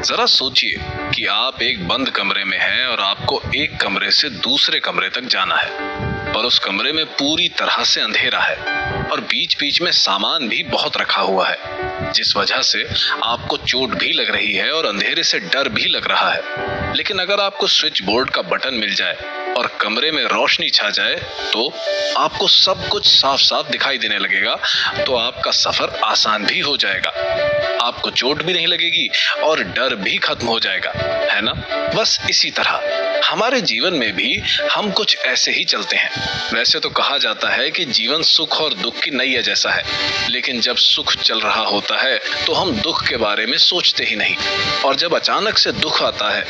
जरा सोचिए कि आप एक बंद कमरे में हैं और आपको एक कमरे से दूसरे कमरे तक जाना है, पर उस कमरे में पूरी तरह से अंधेरा है और बीच बीच में सामान भी बहुत रखा हुआ है, जिस वजह से आपको चोट भी लग रही है और अंधेरे से डर भी लग रहा है। लेकिन अगर आपको स्विच बोर्ड का बटन मिल जाए और कमरे में रोशनी छा जाए तो आपको सब कुछ साफ साफ दिखाई देने लगेगा, तो आपका सफर आसान भी हो जाएगा। आपको चोट भी नहीं लगेगी और डर भी खत्म हो जाएगा, है ना? बस इसी तरह हमारे जीवन में भी हम कुछ ऐसे ही चलते हैं। वैसे तो कहा जाता है कि जीवन सुख और दुख की नैया जैसा है, लेकिन जब सुख चल रहा होता है तो हम दुख के बारे में सोचते ही नहीं, और जब अचानक से दुख आता है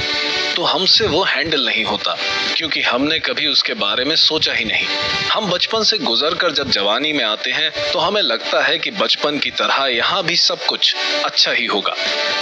तो हमसे वो हैंडल नहीं होता, क्योंकि हमने कभी उसके बारे में सोचा ही नहीं। हम बचपन से गुजर कर जब जवानी में आते हैं तो हमें लगता है कि बचपन की तरह यहाँ भी सब कुछ अच्छा ही होगा,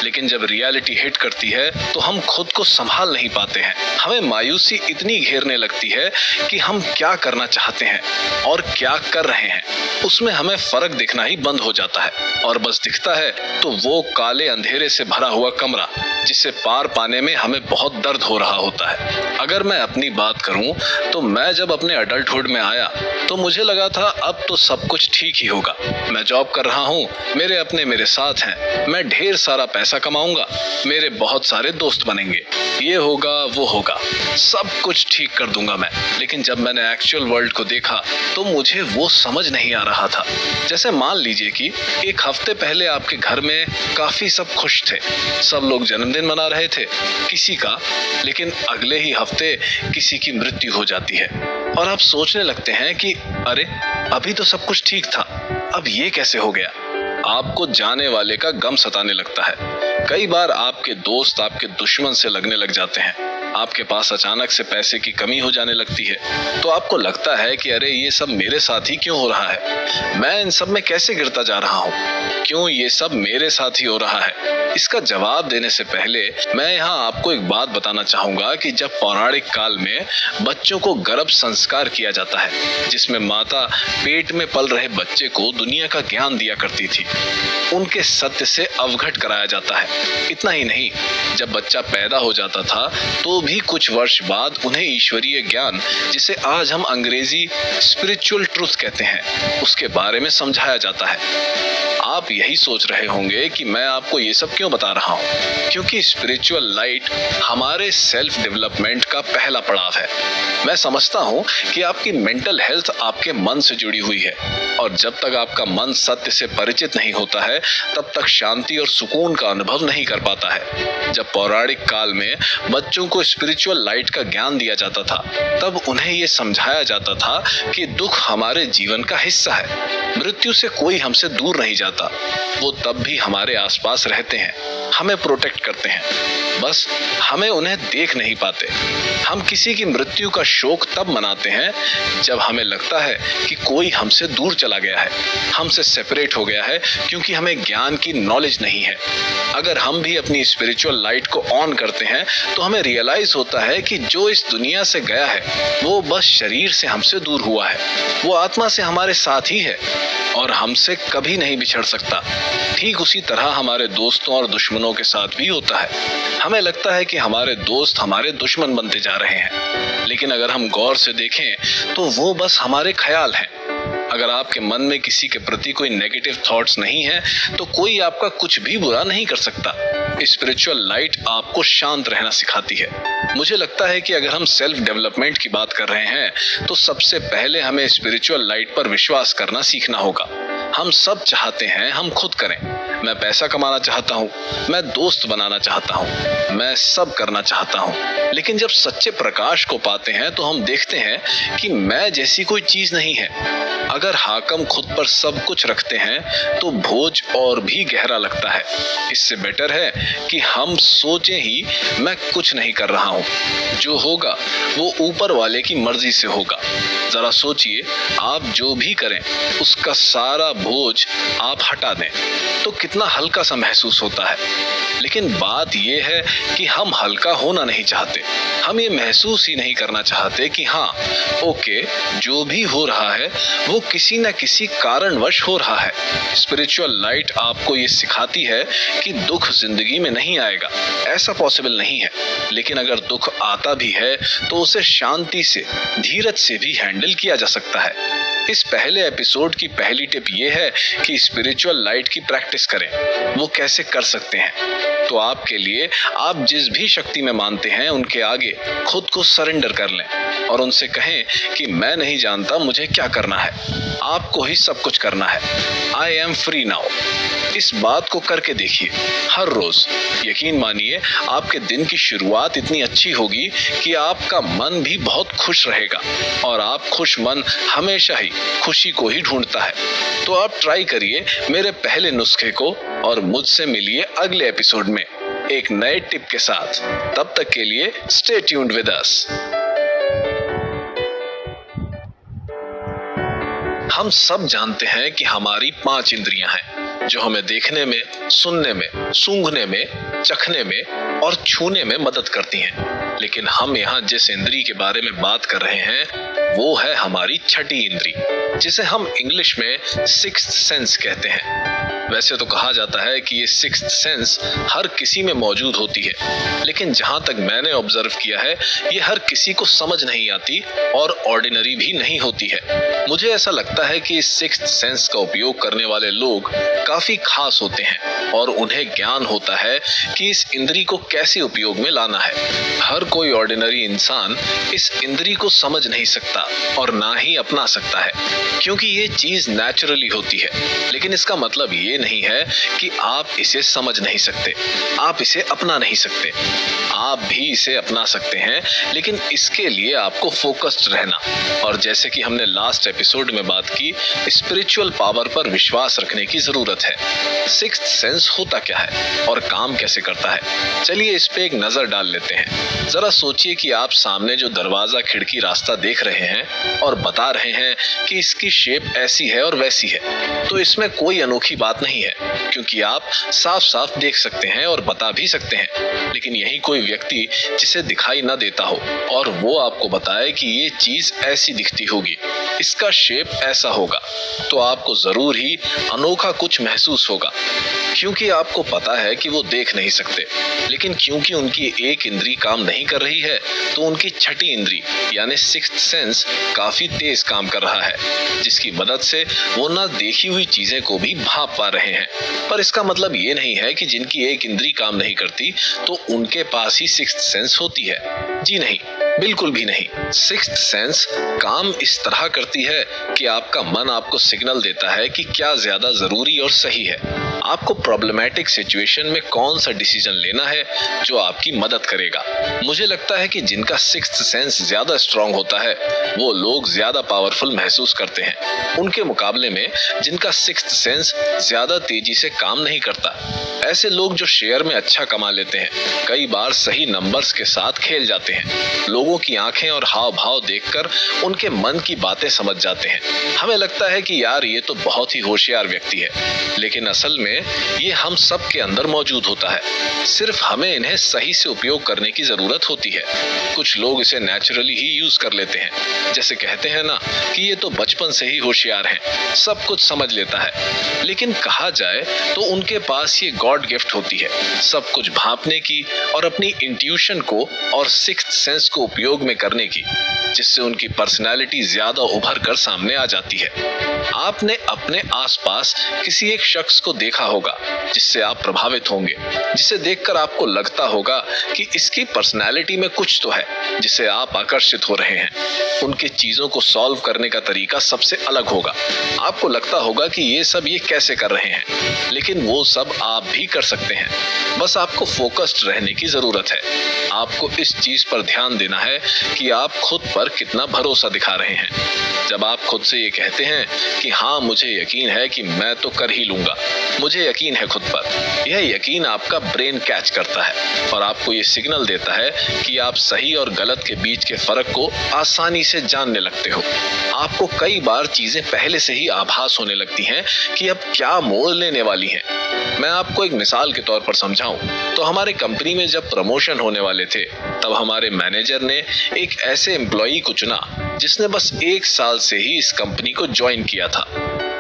लेकिन जब रियलिटी हिट करती है तो हम खुद को संभाल नहीं पाते हैं। हमें मायूसी इतनी घेरने लगती है कि हम क्या करना चाहते हैं और क्या कर रहे हैं उसमें हमें फर्क दिखना ही बंद हो जाता है, और बस दिखता है तो वो काले अंधेरे से भरा हुआ कमरा जिसे पार पाने में हमें बहुत दर्द हो रहा होता है। अगर मैं अपनी बात करूं तो मैं जब अपने अडल्टहुड में आया तो मुझे लगा था अब तो सब कुछ ठीक ही होगा। मैं जॉब कर रहा हूं, मेरे अपने मेरे साथ हैं, मैं ढेर सारा पैसा कमाऊंगा, मेरे बहुत सारे दोस्त बनेंगे, ये होगा वो होगा, सब कुछ ठीक कर दूंगा मैं। लेकिन जब मैंने एक्चुअल वर्ल्ड को देखा तो मुझे वो समझ नहीं आ रहा था। जैसे मान लीजिए कि एक हफ्ते पहले आपके घर में काफी सब खुश थे, सब लोग जन्मदिन मना रहे थे किसी का, लेकिन अगले ही हफ्ते किसी की मृत्यु हो जाती है और आप सोचने लगते हैं कि अरे अभी तो सब कुछ ठीक था, अब ये कैसे हो गया। आपको जाने वाले का गम सताने लगता है। कई बार आपके दोस्त आपके दुश्मन से लगने लग जाते हैं। आपके पास अचानक से पैसे की कमी हो जाने लगती है तो आपको लगता है कि अरे ये सब मेरे साथ ही क्यों हो रहा है, मैं इन सब में कैसे गिरता जा रहा हूँ, क्यों ये सब मेरे साथ ही हो रहा है। इसका जवाब देने से पहले मैं यहाँ आपको एक बात बताना चाहूंगा कि जब पौराणिक काल में बच्चों को गर्भ संस्कार किया जाता है, जिसमें माता पेट में पल रहे बच्चे को दुनिया का ज्ञान दिया करती थी, उनके सत्य से अवगत कराया जाता है। इतना ही नहीं, जब बच्चा पैदा हो जाता था तो भी कुछ वर्ष बाद उन्हें ईश्वरीय ज्ञान, जिसे आज हम अंग्रेजी स्पिरिचुअल ट्रूथ कहते हैं, उसके बारे में समझाया जाता है। आप यही सोच रहे होंगे कि मैं आपको ये सब क्यों बता रहा हूँ, क्योंकि स्पिरिचुअल लाइट हमारे सेल्फ डेवलपमेंट का पहला पड़ाव है। मैं समझता हूँ कि आपकी मेंटल हेल्थ आपके मन से जुड़ी हुई है, और जब तक आपका मन सत्य से परिचित नहीं होता है तब तक शांति और सुकून का अनुभव नहीं कर पाता है। जब पौराणिक काल में बच्चों को स्पिरिचुअल लाइट का ज्ञान दिया जाता था तब उन्हें ये समझाया जाता था कि दुख हमारे जीवन का हिस्सा है, मृत्यु से कोई हमसे दूर नहीं जाता, वो तब भी हमारे आसपास रहते हैं, हमें प्रोटेक्ट करते हैं, बस हमें उन्हें देख नहीं पाते। हम किसी की मृत्यु का शोक तब मनाते हैं जब हमें लगता है कि कोई हमसे दूर चला गया है, हमसे सेपरेट हो गया है, क्योंकि हमें ज्ञान की नॉलेज नहीं है। अगर हम भी अपनी स्पिरिचुअल लाइट को ऑन करते हैं तो हमें रियलाइज होता है कि जो इस दुनिया से गया है वो बस शरीर से हमसे दूर हुआ है, वो आत्मा से हमारे साथ ही है और हमसे कभी नहीं बिछड़ सकता। ठीक उसी तरह हमारे दोस्तों और दुश्मनों के साथ भी होता है। हमें लगता है कि हमारे दोस्त हमारे दुश्मन बनते जा रहे हैं, लेकिन अगर हम गौर से देखें तो वो बस हमारे ख्याल हैं। अगर आपके मन में किसी के प्रति कोई नेगेटिव थॉट्स नहीं है तो कोई आपका कुछ भी बुरा नहीं कर सकता। स्पिरिचुअल लाइट आपको शांत रहना सिखाती है। मुझे लगता है कि अगर हम सेल्फ डेवलपमेंट की बात कर रहे हैं तो सबसे पहले हमें स्पिरिचुअल लाइट पर विश्वास करना सीखना होगा। हम सब चाहते हैं हम खुद करें। मैं पैसा कमाना चाहता हूँ, मैं दोस्त बनाना चाहता हूँ, मैं सब करना चाहता हूँ, लेकिन जब सच्चे प्रकाश को पाते हैं तो हम देखते हैं कि मैं जैसी कोई चीज नहीं है। अगर हाकम खुद पर सब कुछ रखते हैं तो बोझ और भी गहरा लगता है। इससे बेटर है कि हम सोचें ही मैं कुछ नहीं कर रहा हूँ, जो होगा वो ऊपर वाले की मर्जी से होगा। जरा सोचिए, आप जो भी करें उसका सारा बोझ आप हटा दें तो कितना हल्का सा महसूस होता है। लेकिन बात यह है कि हम हल्का होना नहीं चाहते, हम ये महसूस ही नहीं करना चाहते कि हाँ ओके, जो भी हो रहा है वो वो किसी न किसी कारणवश हो रहा है। स्पिरिचुअल लाइट आपको ये सिखाती है कि दुख जिंदगी में नहीं आएगा, ऐसा पॉसिबल नहीं है। लेकिन अगर दुख आता भी है तो उसे शांति से, धीरज से भी हैंडल किया जा सकता है। इस पहले एपिसोड की पहली टिप ये है कि स्पिरिचुअल लाइट की प्रैक्टिस करें। वो कैसे कर सकते हैं? तो आपके लिए आप जिस भी शक्ति में मानते हैं उनके आगे खुद को सरेंडर कर लें और उनसे कहें कि मैं नहीं जानता मुझे क्या करना है, आपको ही सब कुछ करना है। I am free now. इस बात को करके देखिए हर रोज। यकीन मानिए आपके दिन की शुरुआत इतनी अच्छी होगी कि आपका मन भी बहुत खुश रहेगा और आप खुश मन हमेशा ही खुशी को ही ढूंढता है। तो आप ट्राई करिए मेरे पहले नुस्खे को और मुझसे मिलिए अगले एपिसोड में एक नए टिप के साथ। तब तक के लिए स्टे ट्यून्ड विद अस। हम सब जानते हैं कि हमारी 5 इंद्रियां हैं जो हमें देखने में, सुनने में, सूंघने में, चखने में और छूने में मदद करती हैं। लेकिन हम यहाँ जिस इंद्री के बारे में बात कर रहे हैं वो है हमारी छठी इंद्री, जिसे हम इंग्लिश में सिक्स्थ सेंस कहते हैं। वैसे तो कहा जाता है कि ये सिक्स्थ सेंस हर किसी में मौजूद होती है, लेकिन जहां तक मैंने ऑब्जर्व किया है ये हर किसी को समझ नहीं आती और ऑर्डिनरी भी नहीं होती है। मुझे ऐसा लगता है कि इस सिक्स्थ सेंस का उपयोग करने वाले लोग काफी खास होते हैं और उन्हें ज्ञान होता है कि इस इंद्री को कैसे उपयोग में लाना है। हर कोई ऑर्डिनरी इंसान इस इंद्री को समझ नहीं सकता और ना ही अपना सकता है, क्योंकि ये चीज नेचुरली होती है। लेकिन इसका मतलब ये नहीं है कि आप इसे समझ नहीं सकते, आप इसे अपना नहीं सकते। आप भी इसे अपना सकते हैं, लेकिन इसके लिए आपको फोकस्ड रहना और जैसे कि हमने लास्ट एपिसोड में बात की, स्पिरिचुअल पावर पर विश्वास रखने की जरूरत है। सिक्स्थ सेंस होता क्या है और काम कैसे करता है? चलिए इस पे एक नजर डाल लेते हैं। जरा सोचिए कि आप सामने जो दरवाजा, खिड़की, रास्ता देख रहे हैं और बता रहे हैं कि इसकी शेप ऐसी है और वैसी है, तो इसमें कोई अनोखी बात नहीं है, क्योंकि आप साफ साफ देख सकते हैं और बता भी सकते हैं। लेकिन यही कोई व्यक्ति जिसे दिखाई न देता हो और वो आपको बताए कि ये चीज ऐसी दिखती होगी, इसका शेप ऐसा होगा, तो आपको जरूर ही अनोखा कुछ महसूस होगा, क्योंकि आपको पता है कि वो देख नहीं सकते। लेकिन क्योंकि उनकी एक इंद्री काम नहीं कर रही है, तो उनकी छठी इंद्री यानी सिक्स्थ सेंस काफी तेज काम कर रहा है, जिसकी मदद से वो ना देखी हुई चीजें को भी भांप पा रहे हैं। पर इसका मतलब ये नहीं है कि जिनकी एक इंद्री काम नहीं करती तो उनके पास ही सिक्स्थ सेंस होती है। जी नहीं, बिल्कुल भी नहीं। सिक्स्थ सेंस काम इस तरह करती है कि आपका मन आपको सिग्नल देता है कि क्या ज्यादा जरूरी और सही है। आपको प्रॉब्लमैटिक सिचुएशन में कौन सा डिसीजन लेना है जो आपकी मदद करेगा। मुझे लगता है कि जिनका सिक्स्थ सेंस ज्यादा स्ट्रांग होता है वो लोग ज्यादा पावरफुल महसूस करते हैं, उनके मुकाबले में जिनका सिक्स्थ सेंस ज्यादा तेजी से काम नहीं करता। ऐसे लोग जो शेयर में अच्छा कमा लेते हैं, कई बार सही नंबर्स के साथ खेल जाते हैं। लोगों की आंखें और हाव भाव देखकर उनके मन की बातें समझ जाते हैं। हमें लगता है कि यार ये तो बहुत ही होशियार व्यक्ति है, लेकिन असल में ये हम सब के अंदर मौजूद होता है। सिर्फ हमें इन्हें सही से उपयोग करने की जरूरत होती है। कुछ लोग इसे नेचुरली ही यूज कर लेते हैं, जैसे कहते हैं ना कि ये तो बचपन से ही होशियार हैं, सब कुछ समझ लेता है। लेकिन कहा जाए तो उनके पास ये गॉड गिफ्ट होती है, सब कुछ भांपने की और अपनी इंट्यूशन को और सिक्स्थ सेंस को उपयोग में करने की, जिससे उनकी पर्सनालिटी ज्यादा उभर कर सामने आ जाती है। आपने अपने आसपास किसी एक शख्स को देखा होगा जिससे आप प्रभावित होंगे, जिसे देखकर आपको लगता होगा कि इसकी पर्सनालिटी में कुछ तो है जिसे आप आकर्षित हो रहे हैं। उनकी चीजों को सॉल्व करने का तरीका सबसे अलग होगा। आपको लगता होगा कि ये सब ये कैसे कर रहे हैं, लेकिन वो सब आप भी कर सकते हैं। बस आपको फोकस्ड रहने की जरूरत है। आपको इस चीज पर ध्यान देना है कि आप खुद पर कितना भरोसा दिखा रहे हैं। जब आप खुद से ये कहते हैं कि हाँ मुझे यकीन है कि मैं तो कर ही लूंगा, मुझे यकीन है खुद पर, यह यकीन आपका ब्रेन कैच करता है और आपको ये सिग्नल देता है कि आप सही और गलत के बीच के फर्क को आसानी से जानने लगते हो। आपको कई बार चीजें पहले से ही आभास होने लगती हैं कि अब क्या मोड़ लेने वाली हैं। मैं आपको एक मिसाल के तौर पर समझाऊं तो हमारे कंपनी में जब प्रमोशन होने वाले थे, तब हमारे मैनेजर ने एक ऐसे एम्प्लॉई को चुना जिसने बस 1 साल से ही इस कंपनी को ज्वाइन किया था,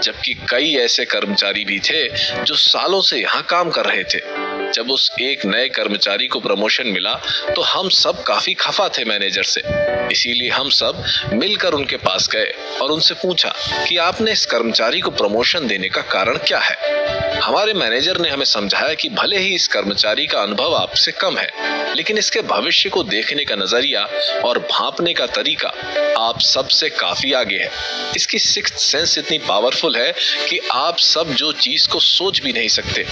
जबकि कई ऐसे कर्मचारी भी थे जो सालों से यहाँ काम कर रहे थे। जब उस एक नए कर्मचारी को प्रमोशन मिला तो हम सब काफी खफा थे मैनेजर से। इसीलिए हम सब मिलकर उनके पास गए और उनसे पूछा कि आपने इस कर्मचारी को प्रमोशन देने का कारण क्या है। हमारे मैनेजर ने हमें समझाया कि भले ही इस कर्मचारी का अनुभव आपसे कम है, लेकिन इसके भविष्य को देखने का नजरिया और भांपने का तरीका आप सबसे काफी आगे है। इसकी सिक्स्थ सेंस इतनी पावरफुल है कि आप सब जो चीज को सोच भी नहीं सकते,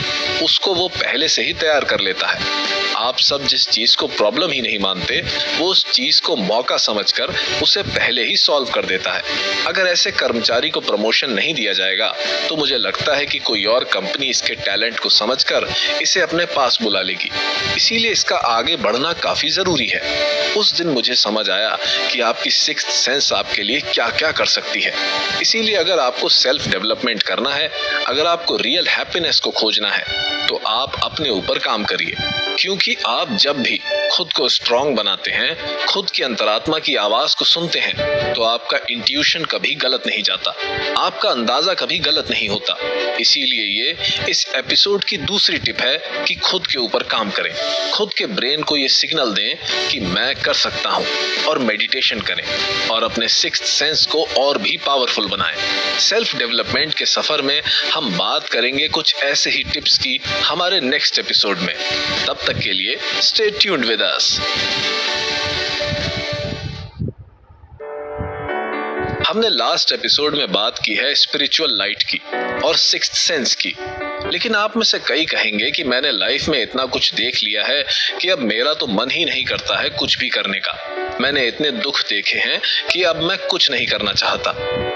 उसको वो पहले से ही तैयार कर लेता है। आप सब जिस चीज को प्रॉब्लम ही नहीं मानते, वो उस चीज को मौका समझकर उसे पहले ही सॉल्व कर देता है। अगर ऐसे कर्मचारी को प्रमोशन नहीं दिया जाएगा तो मुझे लगता है कि कोई और कंपनी इसके टैलेंट को समझकर इसे अपने पास बुला लेगी। इसीलिए इसका आगे बढ़ना काफी जरूरी है। उस दिन मुझे समझ आया कि आपकी सिक्स्थ सेंस आपके लिए क्या क्या कर सकती है। इसीलिए अगर आपको सेल्फ डेवलपमेंट करना है, अगर आपको रियल हैप्पीनेस को खोजना है, तो आप अपने ऊपर काम करिए। क्योंकि आप जब भी खुद को स्ट्रांग बनाते हैं, खुद की अंतरात्मा की आवाज को सुनते हैं, तो आपका इंट्यूशन कभी गलत नहीं जाता, आपका अंदाजा कभी गलत नहीं होता। इसीलिए ये इस एपिसोड की दूसरी टिप है कि खुद के ऊपर काम करें। खुद के ब्रेन को ये सिग्नल दें कि मैं कर सकता हूं, और मेडिटेशन करें और अपने सिक्स्थ सेंस को और भी पावरफुल बनाएं। सेल्फ डेवलपमेंट के सफर में हम बात करेंगे कुछ ऐसे ही टिप्स की हमारे नेक्स्ट एपिसोड में। तब तक के लिए स्टे ट्यून्ड विद अस। हमने लास्ट एपिसोड में बात की है स्पिरिचुअल लाइट की और सिक्स्थ सेंस की, लेकिन आप में से कई कहेंगे कि मैंने लाइफ में इतना कुछ देख लिया है कि अब मेरा तो मन ही नहीं करता है कुछ भी करने का। मैंने इतने दुख देखे हैं कि अब मैं कुछ नहीं करना चाहता।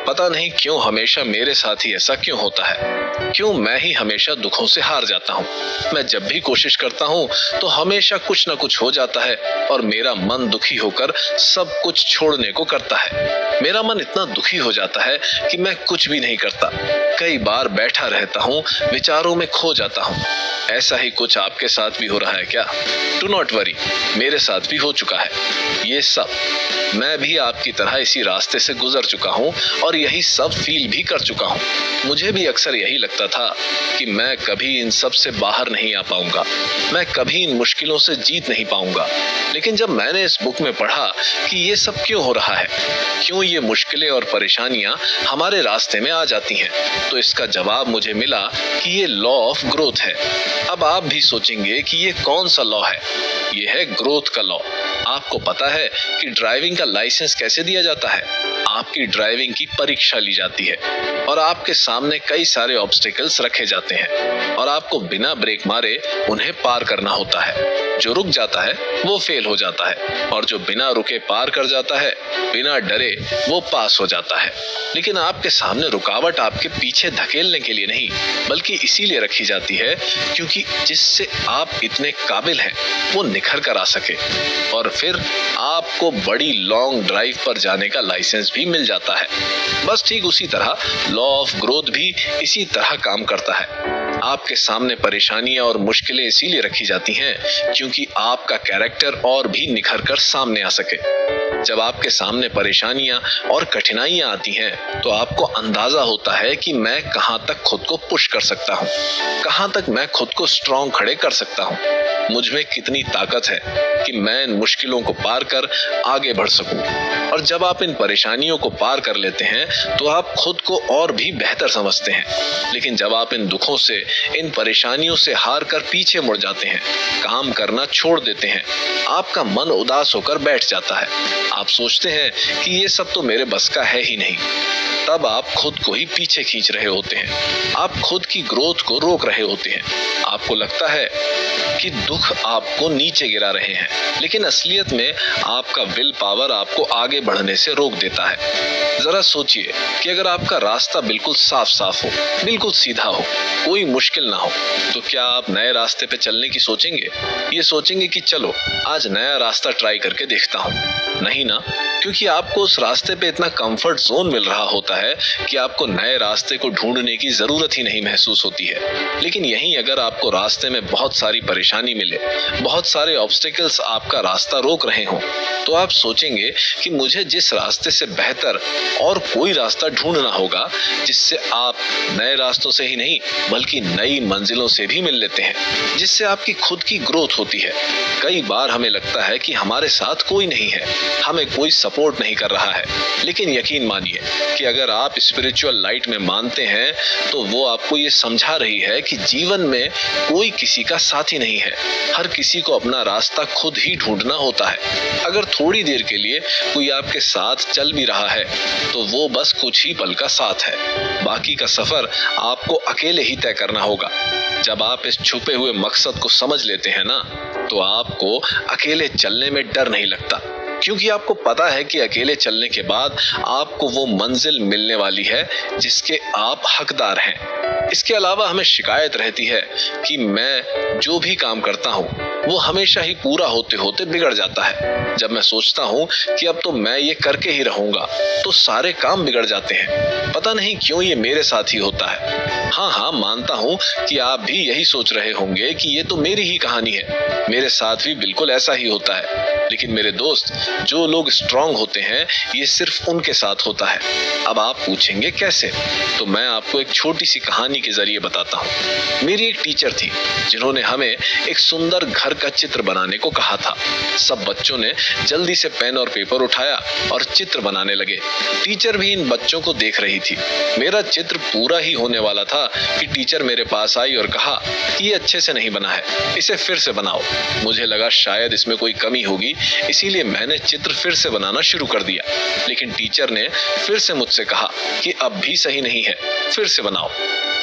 पता नहीं क्यों हमेशा मेरे साथ ही ऐसा क्यों होता है, क्यों मैं ही हमेशा दुखों से हार जाता हूँ। मैं जब भी कोशिश करता हूँ तो हमेशा कुछ न कुछ हो जाता है और मेरा मन दुखी होकर सब कुछ छोड़ने को करता है। मेरा मन इतना दुखी हो जाता है कि मैं कुछ भी नहीं करता। कई बार बैठा रहता हूँ, विचारों में खो जाता हूँ। ऐसा ही कुछ आपके साथ भी हो रहा है क्या? डू नॉट वरी, मेरे साथ भी हो चुका है ये सब। मैं भी आपकी तरह इसी रास्ते से गुजर चुका हूँ और यही सब फील भी कर चुका हूँ। मुझे भी अक्सर यही लगता था कि मैं कभी इन सब से बाहर नहीं आ पाऊंगा, मैं कभी इन मुश्किलों से जीत नहीं पाऊंगा। लेकिन जब मैंने इस बुक में पढ़ा कि ये सब क्यों हो रहा है, क्यों ये मुश्किलें और परेशानियां हमारे रास्ते में आ जाती हैं, तो इसका जवाब मुझे मिला कि ये लॉ ऑफ ग्रोथ है। अब आप भी सोचेंगे कि ये कौन सा लॉ है? ये है ग्रोथ का लॉ। आपको पता है कि ड्राइविंग का लाइसेंस कैसे दिया जाता है? आपकी ड्राइविंग की परीक्षा ली जाती है और आपके सामने कई सारे ऑब्स्टिकल्स रखे जाते हैं और आपको बिना ब्रेक मारे उन्हें पार करना होता है। जो रुक जाता है वो फेल हो जाता है और जो बिना रुके पार कर जाता है, बिना डरे, वो पास हो जाता है। लेकिन आपके सामने रुकावट आपके पीछे धकेलने के लिए नहीं, बल्कि इसीलिए रखी जाती है क्योंकि जिससे आप इतने काबिल हैं वो निखर कर आ सके और फिर आपको बड़ी लॉन्ग ड्राइव पर जाने का लाइसेंस भी मिल जाता है। बस ठीक उसी तरह लॉ ऑफ ग्रोथ भी इसी तरह काम करता है। आपके सामने परेशानियां और मुश्किलें इसीलिए रखी जाती हैं क्योंकि आपका कैरेक्टर और भी निखर कर सामने आ सके। जब आपके सामने परेशानियां और कठिनाइयां आती हैं तो आपको अंदाजा होता है कि मैं कहां तक खुद को पुश कर सकता हूं, कहां तक मैं खुद को स्ट्रांग खड़े कर सकता हूं, मुझ में कितनी ताकत है कि मैं इन मुश्किलों को पार कर आगे बढ़ सकूं। और जब आप इन परेशानियों को पार कर लेते हैं तो आप खुद को और भी बेहतर समझते हैं। लेकिन जब आप इन दुखों से, इन परेशानियों से हार कर पीछे मुड़ जाते हैं, काम करना छोड़ देते हैं, आपका मन उदास होकर बैठ जाता है, आप सोचते हैं कि ये सब तो मेरे बस का है ही नहीं, तब आप खुद को ही पीछे खींच रहे होते हैं। आप खुद की ग्रोथ को रोक रहे होते हैं। आपको लगता है कि दुख आपको नीचे गिरा रहे हैं, लेकिन असलियत में आपका विल पावर आपको आगे बढ़ने से रोक देता है। जरा सोचिए कि अगर आपका रास्ता बिल्कुल साफ साफ हो, बिल्कुल सीधा हो, कोई मुश्किल ना हो, तो क्या आप नए रास्ते पे चलने की सोचेंगे? ये सोचेंगे कि चलो आज नया रास्ता ट्राई करके देखता हूँ? नहीं ना। क्योंकि आपको उस रास्ते पे इतना कंफर्ट जोन मिल रहा होता है कि आपको नए रास्ते को ढूंढने की जरूरत ही नहीं महसूस होती है। लेकिन यहीं अगर आपको रास्ते में बहुत सारी परेशानी मिले, बहुत सारे ऑब्स्टेकल्स आपका रास्ता रोक रहे हों, तो आप सोचेंगे कि मुझे जिस रास्ते से बेहतर और कोई रास्ता ढूंढना होगा जिससे आप नए रास्तों से ही नहीं बल्कि नई मंजिलों से भी मिल लेते हैं, जिससे आपकी खुद की ग्रोथ होती है। कई बार हमें लगता है कि हमारे साथ कोई नहीं है, हमें कोई सपोर्ट नहीं कर रहा है, लेकिन यकीन मानिए कि अगर आप स्पिरिचुअल लाइट में मानते हैं तो वो आपको ये समझा रही है कि जीवन में कोई किसी का साथी नहीं है, हर किसी को अपना रास्ता खुद ही ढूंढना होता है। अगर थोड़ी देर के लिए कोई आपके साथ चल भी रहा है तो वो बस कुछ ही पल का साथ है, बाकी का सफर आपको अकेले ही तय करना होगा। जब आप इस छुपे हुए मकसद को समझ लेते हैं ना, तो आपको अकेले चलने में डर नहीं लगता, क्योंकि आपको पता है कि अकेले चलने के बाद आपको वो मंजिल मिलने वाली है जिसके आप हकदार हैं। इसके अलावा हमें शिकायत रहती है कि मैं जो भी काम करता हूँ वो हमेशा ही पूरा होते होते बिगड़ जाता है। जब मैं सोचता हूँ कि अब तो मैं ये करके ही रहूंगा तो सारे काम बिगड़ जाते हैं। पता नहीं क्यों ये मेरे साथ ही होता है। हाँ, मानता हूँ कि आप भी यही सोच रहे होंगे कि ये तो मेरी ही कहानी है, मेरे साथ भी बिल्कुल ऐसा ही होता है। लेकिन मेरे दोस्त, जो लोग स्ट्रांग होते हैं ये सिर्फ उनके साथ होता है। अब आप पूछेंगे कैसे, तो मैं आपको एक छोटी सी कहानी के जरिए बताता हूँ। मेरी एक टीचर थी जिन्होंने हमें एक सुंदर घर का चित्र बनाने को कहा था। सब बच्चों ने जल्दी से पेन और पेपर उठाया और चित्र बनाने लगे। टीचर भी इन बच्चों को देख रही थी। मेरा चित्र पूरा ही होने वाला था कि टीचर मेरे पास आई और कहा कि ये अच्छे से नहीं बना है, इसे फिर से बनाओ। मुझे लगा शायद इसमें कोई कमी होगी, इसीलिए मैंने चित्र फिर से बनाना शुरू कर दिया। लेकिन टीचर ने फिर से मुझसे कहा कि अब भी सही नहीं है, फिर से बनाओ।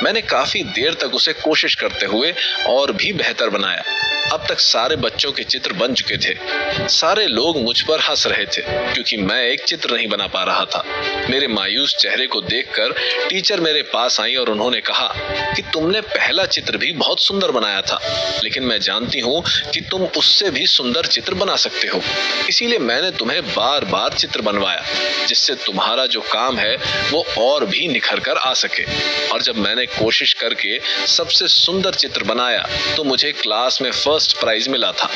मैंने काफी देर तक उसे कोशिश करते हुए और भी बेहतर बनाया। अब तक सारे बच्चों के चित्र बन चुके थे। सारे लोग मुझ पर हंस रहे थे क्योंकि मैं एक चित्र नहीं बना पा रहा था। मेरे मायूस चेहरे को देखकर टीचर मेरे पास आई और उन्होंने कहा कि तुमने पहला चित्र भी बहुत सुंदर बनाया था, लेकिन मैं जानती हूँ कि तुम उससे भी सुंदर चित्र बना सकते हो, इसीलिए मैंने तुम्हें बार बार चित्र बनवाया जिससे तुम्हारा जो काम है वो और भी निखर कर आ सके। और जब मैंने कोशिश करके सबसे सुंदर चित्र बनाया तो मुझे क्लास में फर्स्ट प्राइज मिला था।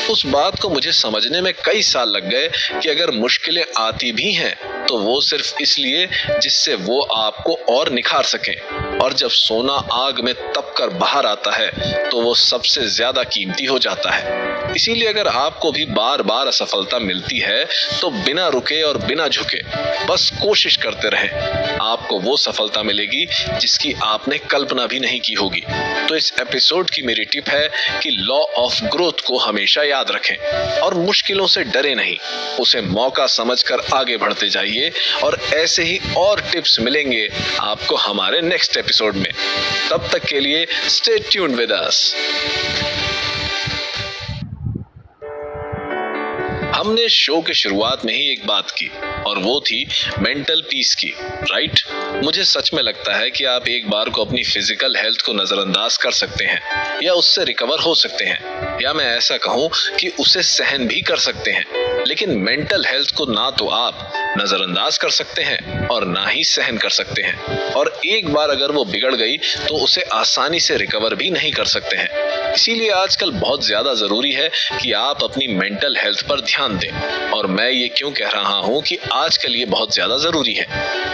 उस बात को मुझे समझने में कई साल लग गए कि अगर मुश्किलें आती भी हैं तो वो सिर्फ इसलिए जिससे वो आपको और निखार सकें, और जब सोना आग में तप कर बाहर आता है तो वो सबसे ज्यादा कीमती हो जाता है। इसीलिए अगर आपको भी बार बार असफलता मिलती है तो बिना रुके और बिना झुके बस कोशिश करते रहें। आपको वो सफलता मिलेगी जिसकी आपने कल्पना भी नहीं की होगी। तो इस एपिसोड की मेरी टिप है कि लॉ ऑफ ग्रोथ को हमेशा याद रखें और मुश्किलों से डरे नहीं, उसे मौका समझकर आगे बढ़ते जाइए। और ऐसे ही और टिप्स मिलेंगे आपको हमारे नेक्स्ट एपिसोड में। तब तक के लिए स्टे ट्यून्ड विद अस। हमने शो के शुरुआत में ही एक बात की और वो थी मेंटल पीस की, राइट? मुझे सच में लगता है कि आप एक बार को अपनी फिजिकल हेल्थ को नजरअंदाज कर सकते हैं या उससे रिकवर हो सकते हैं, या मैं ऐसा कहूं कि उसे सहन भी कर सकते हैं, लेकिन मेंटल हेल्थ को ना तो आप नजरअंदाज कर सकते हैं और ना ही सहन कर सकते हैं। और एक बार अगर वो बिगड़ गई तो उसे आसानी से रिकवर भी नहीं कर सकते हैं। इसीलिए आजकल बहुत ज्यादा जरूरी है कि आप अपनी मेंटल हेल्थ पर ध्यान दें। और मैं ये क्यों कह रहा हूँ कि आजकल ये बहुत ज्यादा जरूरी है,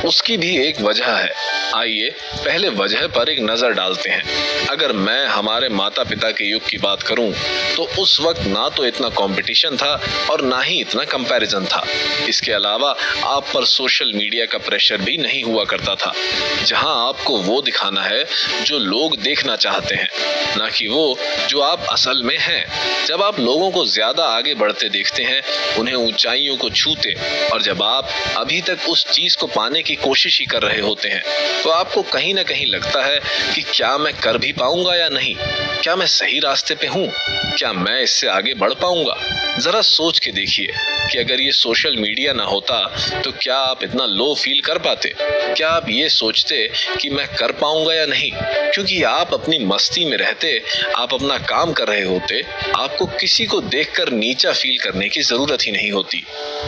उसकी भी एक वजह है। आइए पहले वजह पर एक नजर डालते हैं। अगर मैं हमारे माता पिता के युग की बात करूं तो उस वक्त ना तो इतना कंपटीशन था और ना ही इतना कंपैरिजन था। इसके अलावा आप पर सोशल मीडिया का प्रेशर भी नहीं हुआ करता था, जहां आपको वो दिखाना है जो लोग देखना चाहते हैं, ना कि वो जो आप असल में हैं। जब आप लोगों को ज्यादा आगे बढ़ते देखते हैं, उन्हें ऊंचाइयों को छूते, और जब आप अभी तक उस चीज को पाने की कोशिश ही कर रहे होते हैं, तो आपको कहीं ना कहीं लगता है कि क्या मैं कर भी पाऊंगा या नहीं, क्या मैं सही रास्ते पे हूँ, क्या मैं इससे आगे बढ़ पाऊंगा। जरा सोच के देखिए कि अगर ये सोशल मीडिया ना होता तो क्या आप इतना लो फील कर पाते? क्या आप ये सोचते कि मैं कर पाऊंगा या नहीं? क्योंकि आप अपनी मस्ती में रहते, आप अपना काम कर रहे होते, आपको किसी को देखकर नीचा फील करने की जरूरत ही नहीं होती।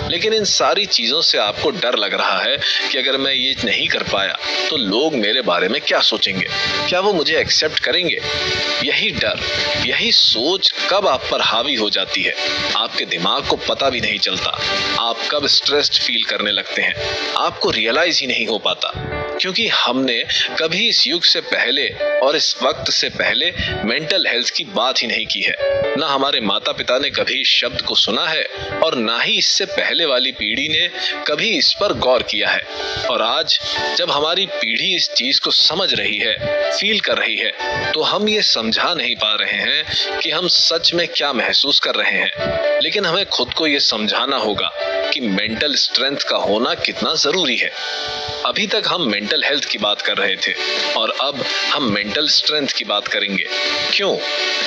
लेकिन इन सारी चीजों से आपको डर लग रहा है कि अगर मैं ये नहीं कर पाया तो लोग मेरे बारे में क्या सोचेंगे, क्या वो मुझे एक्सेप्ट करेंगे। यही डर, यही सोच कब आप पर हावी हो जाती है, आपके दिमाग को पता भी नहीं चलता। आप कब स्ट्रेस्ड फील करने लगते हैं, आपको रियलाइज ही नहीं हो पाता, क्योंकि हमने कभी इस युग से पहले और इस वक्त से पहले मेंटल हेल्थ की बात ही नहीं की है। ना हमारे माता पिता ने कभी इस शब्द को सुना है और ना ही इससे पहले वाली पीढ़ी ने कभी इस पर गौर किया है। और आज जब हमारी पीढ़ी इस चीज को समझ रही है, फील कर रही है, तो हम ये समझा नहीं पा रहे हैं कि हम सच में क्या महसूस कर रहे हैं। लेकिन हमें खुद को ये समझाना होगा कि मेंटल स्ट्रेंथ का होना कितना जरूरी है। अभी तक हम मेंटल हेल्थ की बात कर रहे थे और अब हम मेंटल स्ट्रेंथ की बात करेंगे। क्यों?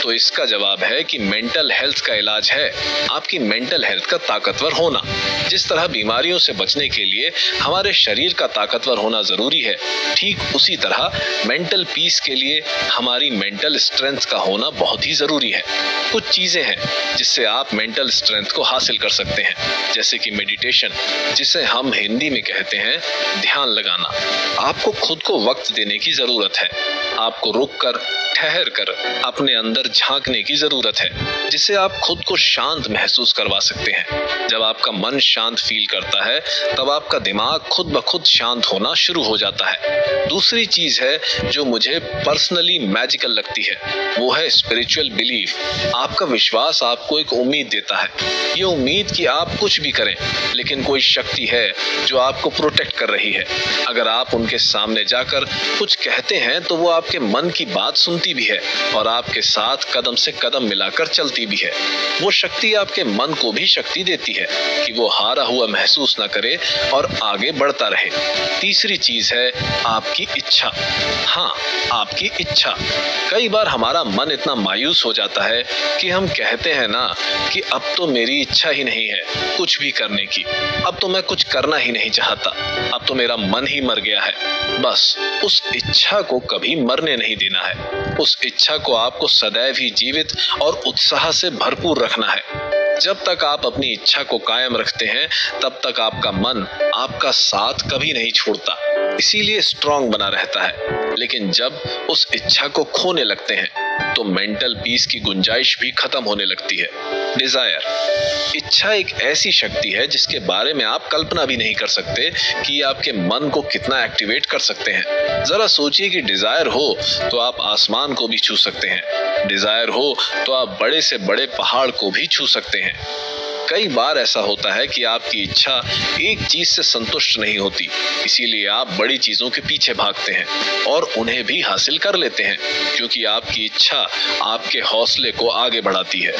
तो इसका जवाब है कि मेंटल हेल्थ का इलाज है आपकी मेंटल हेल्थ का ताकतवर होना। जिस तरह बीमारियों से बचने के लिए हमारे शरीर का ताकतवर होना जरूरी है, ठीक उसी तरह मेंटल पीस के लिए हमारी मेंटल स्ट्रेंथ का होना बहुत ही जरूरी है। कुछ चीजें हैं जिससे आप मेंटल स्ट्रेंथ को हासिल कर सकते हैं, जैसे कि मेडिटेशन, जिसे हम हिंदी में कहते हैं ध्यान लगाना। आपको खुद को वक्त देने की जरूरत है। आपको रुककर, ठहर कर अपने अंदर झांकने की जरूरत है, जिससे आप खुद को शांत महसूस करवा सकते हैं। जब आपका मन शांत फील करता है, तब आपका दिमाग खुद ब खुद शांत होना शुरू हो जाता है। दूसरी चीज है जो मुझे पर्सनली मैजिकल लगती है, वो है स्पिरिचुअल बिलीफ। आपका विश्वास आपको एक उम्मीद देता है। ये उम्मीद कि आप कुछ भी करें, लेकिन कोई शक्ति है जो आपको प्रोटेक्ट कर रही है। अगर आप उनके सामने जाकर कुछ कहते हैं तो वो आपके मन की बात सुनती भी है और आपके साथ कदम से कदम मिलाकर चलती भी है। वो शक्ति आपके मन को भी शक्ति देती है कि वो हारा हुआ महसूस न करे और आगे बढ़ता रहे। तीसरी चीज है आपकी इच्छा। हाँ, आपकी इच्छा। कई बार हमारा मन इतना मायूस हो जाता है कि हम कहते हैं ना कि अब तो मेरी इच्छा ही नहीं है कुछ भी करने की, अब तो मैं कुछ करना ही नहीं चाहता, अब तो मेरा मन ही मर गया है। बस उस इच्छा को कभी मरने नहीं देना है। उस इच्छा को आपको सदैव ही जीवित और उत्साह से भरपूर रखना है। जब तक आप अपनी इच्छा को कायम रखते हैं, तब तक आपका मन आपका साथ कभी नहीं छोड़ता, इसीलिए स्ट्रांग बना रहता है। लेकिन जब उस इच्छा को खोने लगते हैं तो मेंटल पीस की गुंजाइश भी खत्म होने लगती है। डिजायर, इच्छा एक ऐसी शक्ति है जिसके बारे में आप कल्पना भी नहीं कर सकते कि आपके मन को कितना एक्टिवेट कर सकते हैं। जरा सोचिए कि डिजायर हो तो आप आसमान को भी छू सकते हैं, डिजायर हो तो आप बड़े से बड़े पहाड़ को भी छू सकते हैं। कई बार ऐसा होता है कि आपकी इच्छा एक चीज से संतुष्ट नहीं होती, इसीलिए आप बड़ी चीजों के पीछे भागते हैं और उन्हें भी हासिल कर लेते हैं, क्योंकि आपकी इच्छा आपके हौसले को आगे बढ़ाती है।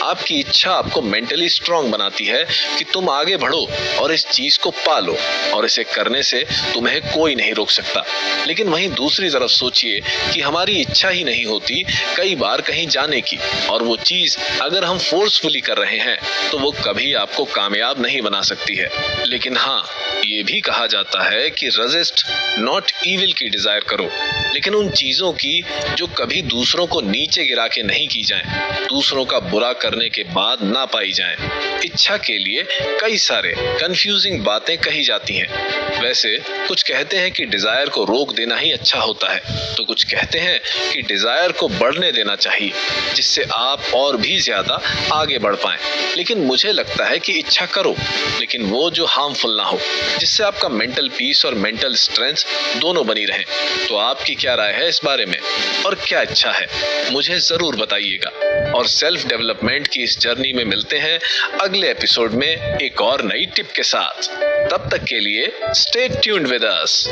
आपकी इच्छा आपको मेंटली स्ट्रांग बनाती है कि तुम आगे बढ़ो और इस चीज को पालो, और इसे करने से तुम्हें कोई नहीं रोक सकता। लेकिन वहीं दूसरी तरफ सोचिए कि हमारी इच्छा ही नहीं होती कई बार कहीं जाने की, और वो चीज अगर हम फोर्सफुली कर रहे हैं तो वो कभी आपको कामयाब नहीं बना सकती है। लेकिन हाँ, ये भी कहा जाता है कि रेजिस्ट नॉट इविल की डिजायर करो, लेकिन उन चीजों की जो कभी दूसरों को नीचे गिरा के नहीं की जाएं, दूसरों का बुरा करने के बाद ना पाई जाएं। इच्छा के लिए कई सारे कंफ्यूजिंग बातें कही जाती हैं। वैसे कुछ कहते हैं कि डिजायर को रोक देना ही अच्छा होता है, तो कुछ कहते हैं कि डिजायर को बढ़ने देना चाहिए, जिससे आप और भी ज्यादा आगे बढ़ पाएं। लेकिन मुझे लगता है कि इच्छा करो, लेकिन वो जो हार्मफुल ना हो, जिससे आपका मेंटल पीस और मेंटल स्ट्रेंथ दोनों बनी रहें। तो आपकी क्या राय है इस बारे में, और क्या इच्छा है, मुझे जरूर बताइएगा। और सेल्फ डेवलपमेंट की इस जर्नी में मिलते हैं अगले एपिसोड में एक और नई टिप के साथ। तब तक के लिए stay tuned with us.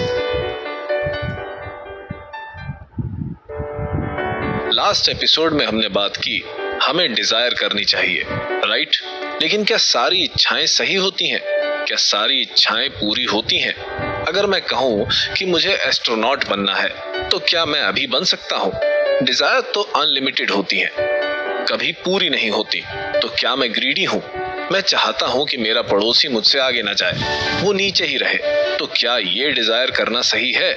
Last episode में हमने बात की हमें डिजायर करनी चाहिए, राइट? लेकिन क्या सारी इच्छाएं सही होती हैं? क्या सारी इच्छाएं पूरी होती हैं? अगर मैं कहूं कि मुझे एस्ट्रोनॉट बनना है, तो क्या मैं अभी बन सकता हूं? डिजायर तो अनलिमिटेड होती हैं, कभी पूरी नहीं होती। तो क्या मैं ग्रीडी हूं? मैं चाहता हूं कि मेरा पड़ोसी मुझसे आगे ना जाए, वो नीचे ही रहे। तो क्या ये डिजायर करना सही है?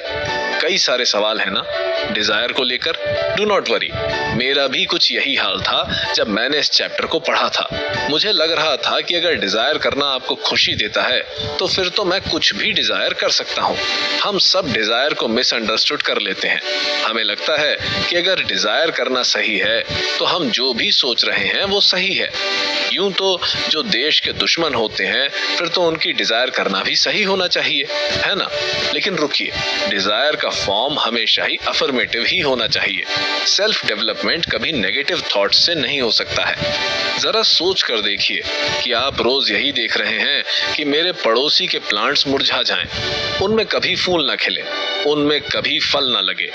कई सारे सवाल है ना डिजायर को लेकर। डू नॉट वरी, मेरा भी कुछ यही हाल था जब मैंने इस चैप्टर को पढ़ा था। मुझे लग रहा था कि अगर डिजायर करना आपको खुशी देता है तो फिर तो मैं कुछ भी डिजायर कर सकता हूँ। हम सब डिजायर को मिसअंडरस्टूड कर लेते हैं। हमें लगता है कि अगर डिजायर करना सही है तो हम जो भी सोच रहे हैं वो सही है। यूं तो जो देश के दुश्मन होते हैं फिर तो उनकी डिजायर करना भी सही होना चाहिए, है ना? लेकिन रुकिए, डिजायर का फॉर्म हमेशा ही अफर्मेटिव ही होना चाहिए। सेल्फ डेवलपमेंट कभी नेगेटिव थॉट्स से नहीं हो सकता है। जरा सोच कर देखिए कि आप रोज यही देख रहे हैं कि मेरे पड़ोसी के प्लांट्स मुरझा जाएं, उनमें कभी फूल ना खिले, उनमें कभी फल ना लगे।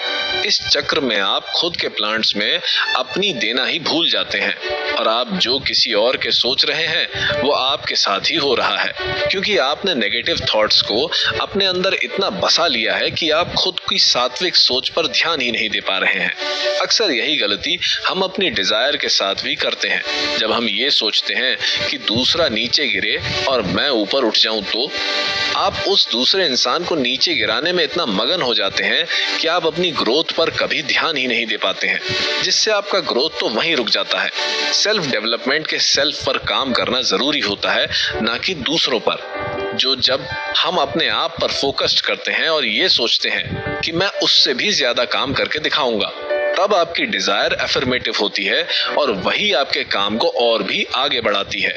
इस चक्र में आप खुद के प्लांट्स में अपनी देना ही भूल जाते हैं और आप जो किसी और के सोच रहे हैं वो आपके साथ ही हो रहा है, क्योंकि आपने नेगेटिव थॉट्स को अपने अंदर इतना बसा लिया है कि आप खुद की सात्विक सोच पर ध्यान ही नहीं दे पा रहे हैं। अक्सर यही गलती हम अपनी डिजायर के साथ भी करते हैं। जब हम ये सोचते हैं कि दूसरा नीचे गिरे और मैं ऊपर उठ जाऊं तो आप उस दूसरे इंसान को नीचे गिराने में इतना मगन हो जाते हैं कि आप अपनी ग्रोथ पर कभी ध्यान ही नहीं दे पाते हैं, जिससे आपका ग्रोथ तो वहीं रुक जाता है। सेल्फ डेवलपमेंट के सेल्फ पर काम करना जरूरी होता है, ना कि दूसरों पर। जब हम अपने आप पर फोकस्ड करते हैं और ये सोचते हैं कि मैं उससे भी ज्यादा काम करके दिखाऊंगा, तब आपकी डिजायर अफर्मेटिव होती है और वही आपके काम को और भी आगे बढ़ाती है।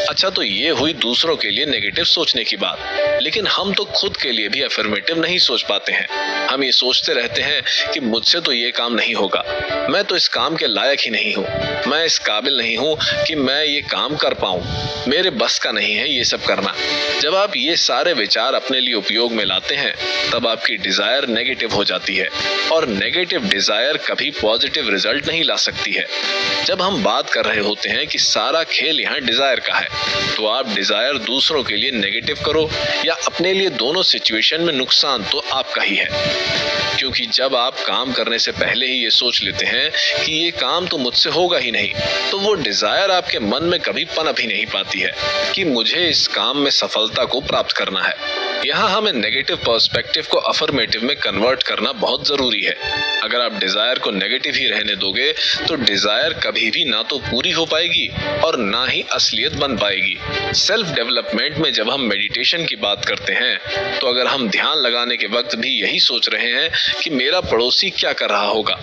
अच्छा, तो ये हुई दूसरों के लिए नेगेटिव सोचने की बात, लेकिन हम तो खुद के लिए भी अफर्मेटिव नहीं सोच पाते हैं। हम ये सोचते रहते हैं कि मुझसे तो ये काम नहीं होगा, मैं तो इस काम के लायक ही नहीं हूँ, मैं इस काबिल नहीं हूँ कि मैं ये काम कर पाऊँ, मेरे बस का नहीं है ये सब करना। जब आप ये सारे विचार अपने लिए उपयोग में लाते हैं तब आपकी डिजायर नेगेटिव हो जाती है और नेगेटिव डिजायर कभी पॉजिटिव रिजल्ट नहीं ला सकती है। जब हम बात कर रहे होते हैं कि सारा खेल यहाँ डिजायर का है, तो आप डिजायर दूसरों के लिए नेगेटिव करो या अपने लिए, दोनों सिचुएशन में नुकसान तो आपका ही है। क्योंकि जब आप काम करने से पहले ही ये सोच लेते हैं कि ये काम तो मुझसे होगा ही नहीं, तो वो डिजायर आपके मन में कभी पनप ही नहीं पाती है कि मुझे इस काम में सफलता को प्राप्त करना है। यहाँ हमें नेगेटिव पर्सपेक्टिव को अफर्मेटिव में कन्वर्ट करना बहुत जरूरी है। अगर आप डिजायर को नेगेटिव ही रहने दोगे तो डिजायर कभी भी ना तो पूरी हो पाएगी और ना ही असलियत बन पाएगी। सेल्फ डेवलपमेंट में जब हम मेडिटेशन की बात करते हैं तो अगर हम ध्यान लगाने के वक्त भी यही सोच रहे हैं कि मेरा पड़ोसी क्या कर रहा होगा,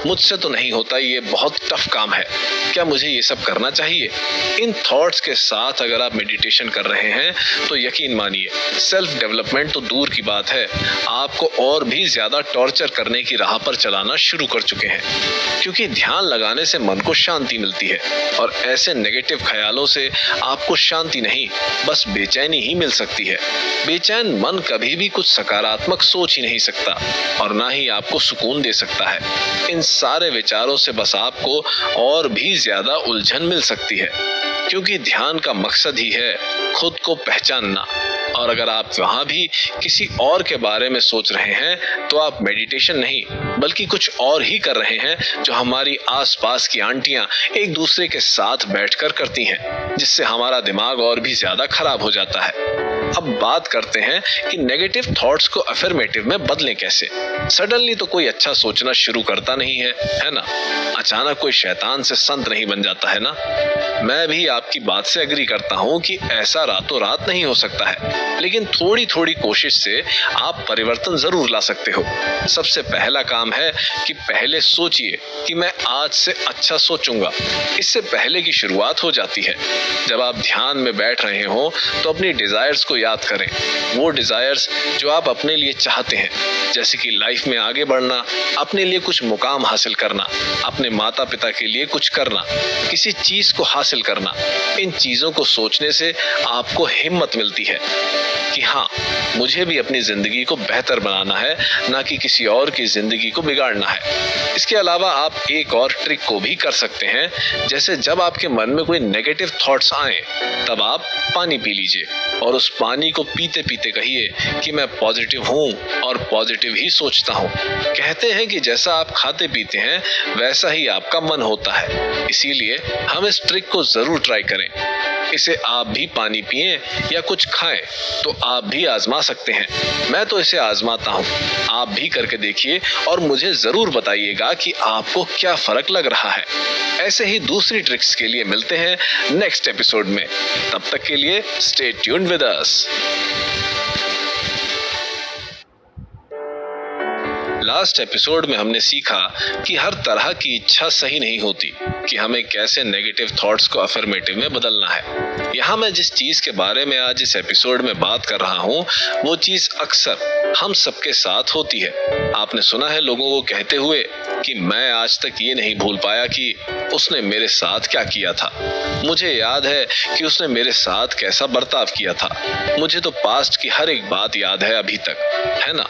मुझसे तो नहीं होता, ये बहुत टफ काम है, क्या मुझे ये सब करना चाहिए, इन थॉट्स के साथ अगर आप मेडिटेशन कर रहे हैं तो यकीन मानिए सेल्फ डेवलपमेंट तो दूर की बात है, आपको और भी ज्यादा टॉर्चर करने की राह पर चलाना शुरू कर चुके हैं। क्योंकि ध्यान लगाने से मन को शांति मिलती है और ऐसे नेगेटिव ख्यालों से आपको शांति नहीं, बस बेचैनी ही मिल सकती है। बेचैन मन कभी भी कुछ सकारात्मक सोच ही नहीं सकता और ना ही आपको सुकून दे सकता है। इन सारे विचारों से बस आपको और भी ज्यादा उलझन मिल सकती है, क्योंकि ध्यान का मकसद ही है खुद को पहचानना। और अगर आप वहां भी किसी और के बारे में सोच रहे हैं तो आप मेडिटेशन नहीं बल्कि कुछ और ही कर रहे हैं जो हमारी आसपास की आंटियां एक दूसरे के साथ बैठकर करती हैं, जिससे हमारा दिमाग और भी ज्यादा खराब हो जाता है। अब बात करते हैं कि नेगेटिव थॉट्स को अफर्मेटिव में बदलें कैसे। सडनली तो कोई अच्छा सोचना शुरू करता नहीं है ना? अचानक कोई शैतान से संत नहीं बन जाता है ना? मैं भी आपकी बात से एग्री करता हूँ कि ऐसा रातों रात नहीं हो सकता है, लेकिन थोड़ी थोड़ी कोशिश से आप परिवर्तन जरूर ला सकते हो। सबसे पहला काम है कि पहले सोचिए कि मैं आज से अच्छा सोचूंगा। इससे पहले की शुरुआत हो जाती है। जब आप ध्यान में बैठ रहे हो तो अपनी डिजायर्स को याद करें, वो डिजायर्स जो आप अपने लिए चाहते हैं, जैसे कि लाइफ में आगे बढ़ना, अपने लिए कुछ मुकाम हासिल करना, अपने माता पिता के लिए कुछ करना, किसी चीज को हासिल करना। इन चीजों को सोचने से आपको हिम्मत मिलती है कि हाँ, मुझे भी अपनी जिंदगी को बेहतर बनाना है, ना कि किसी और की जिंदगी को बिगाड़ना है। इसके अलावा आप एक और ट्रिक को भी कर सकते हैं, जैसे जब आपके मन में कोई नेगेटिव थॉट्स आए तब आप पानी पी लीजिए और उस पानी को पीते पीते कहिए कि मैं पॉजिटिव हूँ और पॉजिटिव ही सोचता हूँ। कहते हैं कि जैसा आप खाते पीते हैं वैसा ही आपका मन होता है, इसीलिए हम इस ट्रिक को जरूर ट्राई करें। इसे आप भी पानी पिएं या कुछ खाएं तो आप भी आजमा सकते हैं। मैं तो इसे आजमाता हूँ, आप भी करके देखिए और मुझे जरूर बताइएगा कि आपको क्या फर्क लग रहा है। ऐसे ही दूसरी ट्रिक्स के लिए मिलते हैं नेक्स्ट एपिसोड में। तब तक के लिए stay tuned with us. Last episode में हमने सीखा कि हर तरह की इच्छा सही नहीं होती, कि हमें कैसे नेगेटिव थॉट्स को अफर्मेटिव में बदलना है। यहाँ मैं जिस चीज के बारे में आज इस एपिसोड में बात कर रहा हूँ वो चीज अक्सर हम सबके साथ होती है। आपने सुना है लोगों को कहते हुए कि मैं आज तक ये नहीं भूल पाया कि उसने मेरे साथ क्या किया था। मुझे याद है कि उसने मेरे साथ कैसा बर्ताव किया था। मुझे तो पास्ट की हर एक बात याद है अभी तक, है ना?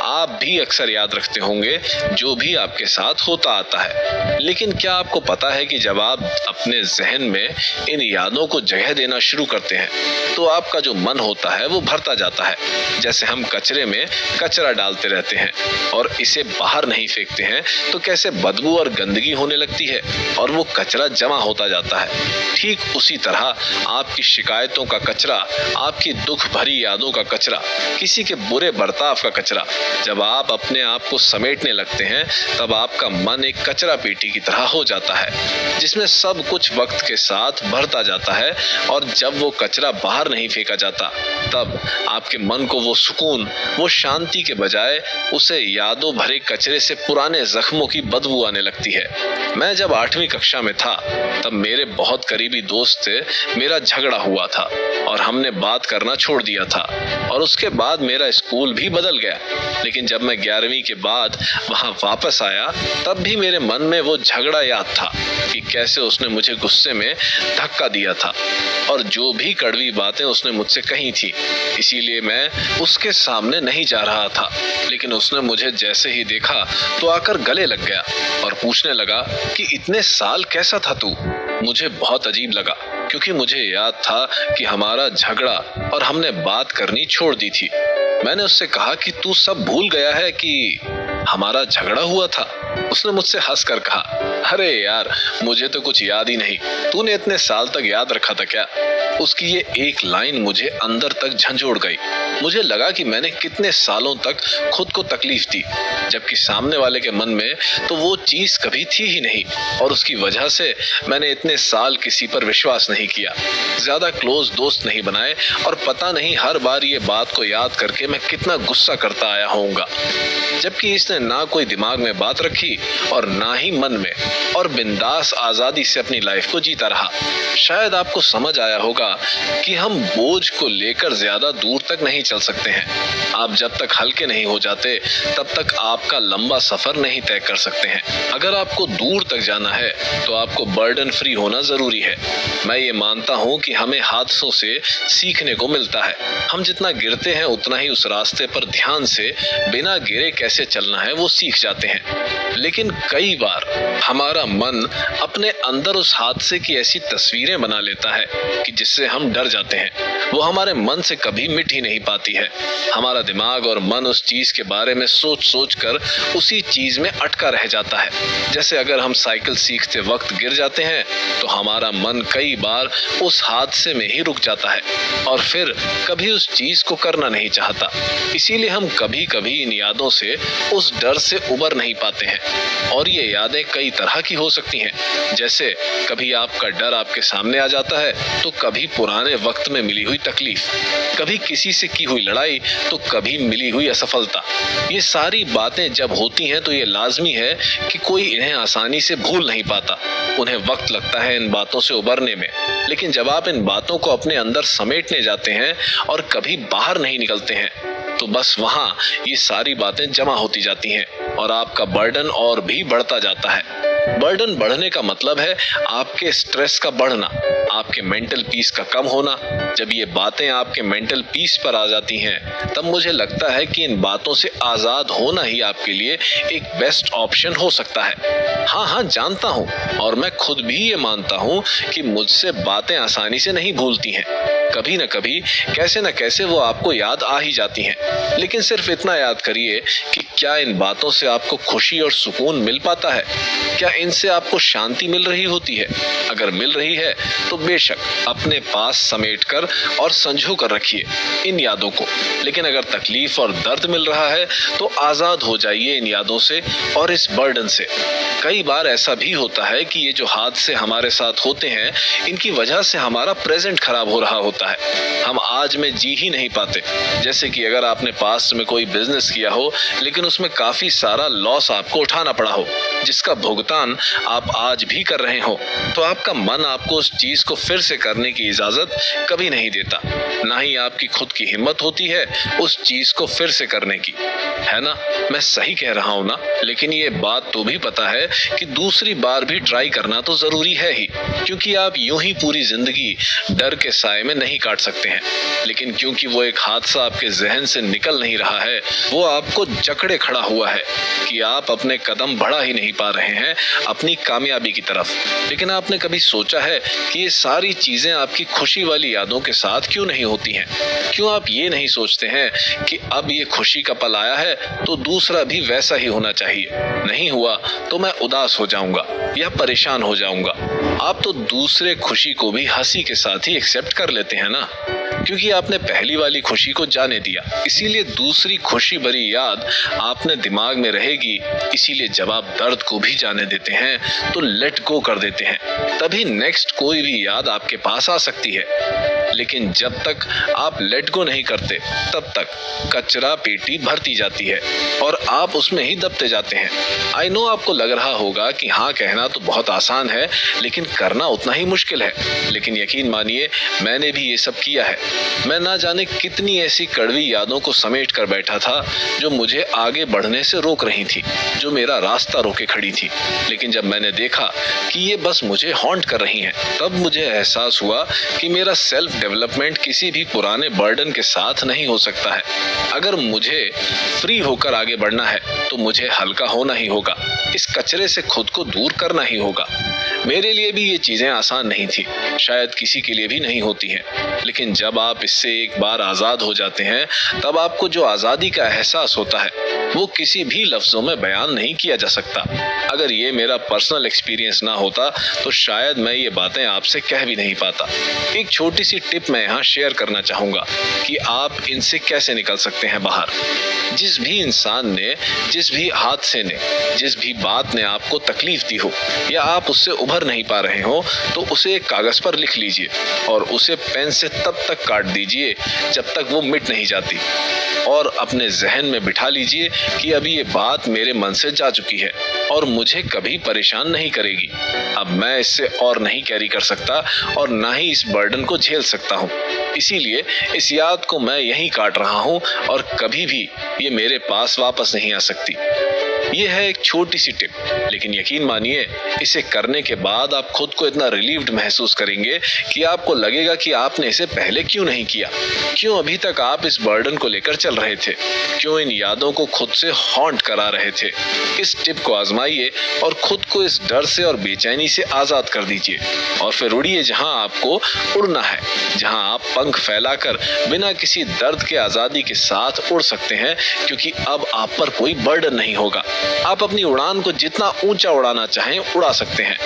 आप भी अक्सर याद रखते होंगे जो भी आपके साथ होता आता है। लेकिन क्या आपको पता है कि जब आप अपने जहन में इन यादों को जगह देना शुरू करते हैं तो आपका जो मन होता है वो भरता जाता है। जैसे हम कचरे में कचरा डालते रहते हैं और इसे बाहर नहीं फेंकते हैं तो कैसे बदबू और गंदगी होने लगती है और वो कचरा जमा होता जाता है। ठीक उसी तरह आपकी शिकायतों का कचरा, आपकी दुख भरी यादों का कचरा, किसी के बुरे बर्ताव का कचरा, जब आप अपने आप को समेटने लगते हैं तब आपका मन एक कचरा पेटी की तरह हो जाता है जिसमें सब कुछ वक्त के साथ भरता जाता है। और जब वो कचरा बाहर नहीं फेंका जाता तब आपके मन को वो सुकून, वो शांति के बजाय उसे यादों भरे कचरे से पुराने जख्मों की बदबू आने लगती है। मैं जब 8वीं कक्षा में था तब मेरे बहुत करीबी दोस्त से मेरा झगड़ा हुआ था और हमने बात करना छोड़ दिया था और उसके बाद मेरा स्कूल भी बदल गया। लेकिन जब मैं 11वीं के बाद वहां वापस आया तब भी मेरे मन में वो झगड़ा याद था कि कैसे उसने मुझे गुस्से में धक्का दिया था और जो भी कड़वी बातें उसने मुझसे कही थी, इसीलिए मैं उसके सामने नहीं जा रहा था। लेकिन उसने मुझे जैसे ही देखा तो आकर गले लग गया और पूछने लगा कि इतने साल कैसा था तू। मुझे बहुत अजीब लगा क्योंकि मुझे याद था कि हमारा झगड़ा और हमने बात करनी छोड़ दी थी। मैंने उससे कहा कि तू सब भूल गया है कि हमारा झगड़ा हुआ था। उसने मुझसे हंसकर कहा, अरे यार मुझे तो कुछ याद ही नहीं, तूने इतने साल तक याद रखा था क्या? उसकी ये एक लाइन मुझे अंदर तक झंझोड़ गई। मुझे लगा कि मैंने कितने सालों तक खुद को तकलीफ दी, जबकि सामने वाले के मन में तो वो चीज कभी थी ही नहीं और उसकी वजह से मैंने इतने साल किसी पर विश्वास नहीं किया, ज्यादा क्लोज दोस्त नहीं बनाए और पता नहीं हर बार ये बात को याद करके मैं कितना गुस्सा करता आया होऊंगा। जबकि इसने ना कोई दिमाग में बात रखी और ना ही मन में, और बिंदास आजादी से अपनी लाइफ को जीता रहा। शायद आपको समझ आया होगा कि हम बोझ को लेकर ज्यादा दूर तक नहीं चल सकते हैं। आप जब तक हल्के नहीं हो जाते तब तक आपका लंबा सफर नहीं तय कर सकते हैं। अगर आपको दूर तक जाना है तो आपको बर्डन फ्री होना जरूरी है। मैं ये मानता हूँ कि हमें हादसों से सीखने को मिलता है। हम जितना गिरते हैं उतना ही उस रास्ते पर ध्यान से बिना गिरे कैसे चलना है वो सीख जाते हैं। लेकिन कई बार हमारा मन अपने अंदर उस हादसे की ऐसी तस्वीरें बना लेता है कि जिससे हम डर जाते हैं। वो हमारे मन से कभी मिट ही नहीं पाती है। हमारा दिमाग और मन उस चीज के बारे में सोच सोच कर उसी चीज में अटका रह जाता है। जैसे अगर हम साइकिल सीखते वक्त गिर जाते हैं तो हमारा मन कई बार उस हादसे में ही रुक जाता है और फिर कभी उस चीज को करना नहीं चाहता। इसीलिए हम कभी कभी इन यादों से, उस डर से उबर नहीं पाते हैं। और ये यादें कई तरह की हो सकती हैं। जैसे कभी आपका डर आपके सामने आ जाता है तो कभी पुराने वक्त में मिली हुई तकलीफ, कभी किसी से की हुई लड़ाई तो कभी मिली हुई असफलता। ये सारी बातें जब होती हैं तो ये लाजमी है कि कोई इन्हें आसानी से भूल नहीं पाता। उन्हें वक्त लगता है इन बातों से उबरने में। लेकिन जब आप इन बातों को अपने अंदर समेटने जाते हैं और कभी बाहर नहीं निकलते हैं तो बस वहां ये सारी बातें जमा होती जाती हैं और आपका बर्डन और भी बढ़ता जाता है। बर्डन बढ़ने का मतलब है आपके स्ट्रेस का बढ़ना, आपके मेंटल पीस का कम होना। जब ये बातें आपके मेंटल पीस पर आ जाती हैं तब मुझे लगता है कि इन बातों से आजाद होना ही आपके लिए एक बेस्ट ऑप्शन हो सकता है। हाँ जानता हूँ और मैं खुद भी ये मानता हूँ कि मुझसे बातें आसानी से नहीं भूलती हैं। कभी न कभी कैसे न कैसे वो आपको याद आ ही जाती हैं। लेकिन सिर्फ इतना याद करिए कि क्या इन बातों से आपको खुशी और सुकून मिल पाता है? क्या इनसे आपको शांति मिल रही होती है? अगर मिल रही है तो बेशक अपने पास समेट कर और संजो कर रखिए इन यादों को। लेकिन अगर तकलीफ और दर्द मिल रहा है तो आजाद हो जाइए इन यादों से और इस बर्डन से। कई बार ऐसा भी होता है कि ये जो हादसे हमारे साथ होते हैं, इनकी वजह से हमारा प्रेजेंट खराब हो रहा होता है। हम आज में जी ही नहीं पाते। जैसे कि अगर आपने पास्ट में कोई बिजनेस किया हो लेकिन उसमें काफी सारा लॉस आपको उठाना पड़ा हो, जिसका भुगतान आप आज भी कर रहे हो, तो आपका मन आपको उस चीज को फिर से करने की इजाजत कभी नहीं देता। ना ही आपकी खुद की हिम्मत होती है उस चीज को फिर से करने की, है ना? मैं सही कह रहा हूं ना? लेकिन ये बात तो भी पता है कि दूसरी बार भी ट्राई करना तो जरूरी है ही, क्योंकि आप यूं ही पूरी जिंदगी डर के साए में नहीं काट सकते हैं। लेकिन क्योंकि वो एक हादसा आपके जहन से निकल नहीं रहा है, वो आपको जकड़े खड़ा हुआ है कि आप अपने कदम बढ़ा ही नहीं पा रहे हैं अपनी कामयाबी की तरफ। लेकिन आपने कभी सोचा है कि ये सारी चीजें आपकी खुशी वाली यादों के साथ क्यों नहीं होती हैं? क्यों आप ये नहीं सोचते हैं कि अब ये खुशी का पल आया है तो दूसरा भी वैसा ही होना चाहिए, नहीं हुआ तो मैं उदास हो जाऊंगा या परेशान हो जाऊंगा? आप तो दूसरे खुशी को भी हंसी के साथ ही एक्सेप्ट कर लेते हैं ना, क्योंकि आपने पहली वाली खुशी को जाने दिया। इसीलिए दूसरी खुशी भरी याद आपने दिमाग में रहेगी। इसीलिए जब आप दर्द को भी जाने देते हैं तो लेट गो कर देते हैं, तभी नेक्स्ट कोई भी याद आपके पास आ सकती है। लेकिन जब तक आप लेट गो नहीं करते, तब तक कचरा पेटी भरती जाती है और आप उसमें ही दबते जाते हैं। आई नो आपको लग रहा होगा कि हाँ, कहना तो बहुत आसान है लेकिन करना उतना ही मुश्किल है। लेकिन यकीन मानिए, मैंने भी ये सब किया है। मैं ना जाने कितनी ऐसी कड़वी यादों को समेट कर बैठा था जो मुझे आगे बढ़ने से रोक रही थी, जो मेरा रास्ता रोके खड़ी थी। लेकिन जब मैंने देखा कि ये बस मुझे हॉन्ट कर रही हैं, तब मुझे एहसास हुआ कि मेरा सेल्फ डेवलपमेंट किसी भी पुराने बर्डन के साथ नहीं हो सकता है। अगर मुझे फ्री होकर आगे बढ़ना है तो मुझे हल्का होना ही होगा, इस कचरे से खुद को दूर करना ही होगा। मेरे लिए भी ये चीजें आसान नहीं थी, शायद किसी के लिए भी नहीं होती हैं। लेकिन जब आप इससे एक बार आजाद हो जाते हैं, तब आपको जो आजादी का एहसास होता है वो किसी भी लफ्जों में बयान नहीं किया जा सकता। अगर ये मेरा पर्सनल एक्सपीरियंस ना होता तो शायद मैं ये बातें आपसे कह भी नहीं पाता। एक छोटी सी टिप मैं यहाँ शेयर करना चाहूंगा कि आप इनसे कैसे निकल सकते हैं बाहर। जिस भी इंसान ने, जिस भी हादसे ने, जिस भी बात ने आपको तकलीफ दी हो या आप उससे उभर नहीं पा रहे हो, तो उसे एक कागज पर लिख लीजिए और उसे पेन से तब तक काट दीजिए जब तक वो मिट नहीं जाती, और अपने जहन में बिठा लीजिए कि अभी ये बात मेरे मन से जा चुकी है और मुझे कभी परेशान नहीं करेगी। अब मैं इससे और नहीं कैरी कर सकता और ना ही इस बर्डन को झेल सकता हूँ। इसीलिए इस याद को मैं यहीं काट रहा हूँ और कभी भी ये मेरे पास वापस नहीं आ सकती। ये है एक छोटी सी टिप, लेकिन यकीन मानिए, इसे करने के बाद आप खुद को इतना रिलीव्ड महसूस करेंगे कि आपको लगेगा कि आपने इसे पहले क्यों नहीं किया, क्यों अभी तक आप इस बर्डन को लेकर चल रहे थे, क्यों इन यादों को खुद से हॉन्ट करा रहे थे। इस टिप को आजमाइए और खुद को इस डर से और बेचैनी से आजाद कर दीजिए और फिर उड़िए जहां आपको उड़ना है, जहां आप पंख फैलाकर बिना किसी दर्द के आजादी के साथ उड़ सकते हैं, क्योंकि अब आप पर कोई बर्डन नहीं होगा। आप अपनी उड़ान को जितना ऊंचा उड़ाना चाहें उड़ा सकते हैं।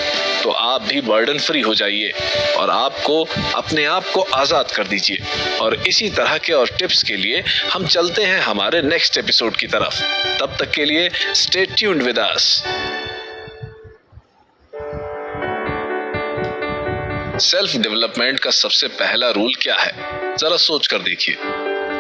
तो आप भी बर्डन फ्री हो जाइए और आपको अपने आप को आजाद कर दीजिए। और इसी तरह के और टिप्स के लिए हम चलते हैं हमारे नेक्स्ट एपिसोड की तरफ। तब तक के लिए stay tuned with us. Self development का सबसे पहला रूल क्या है, जरा सोच कर देखिए।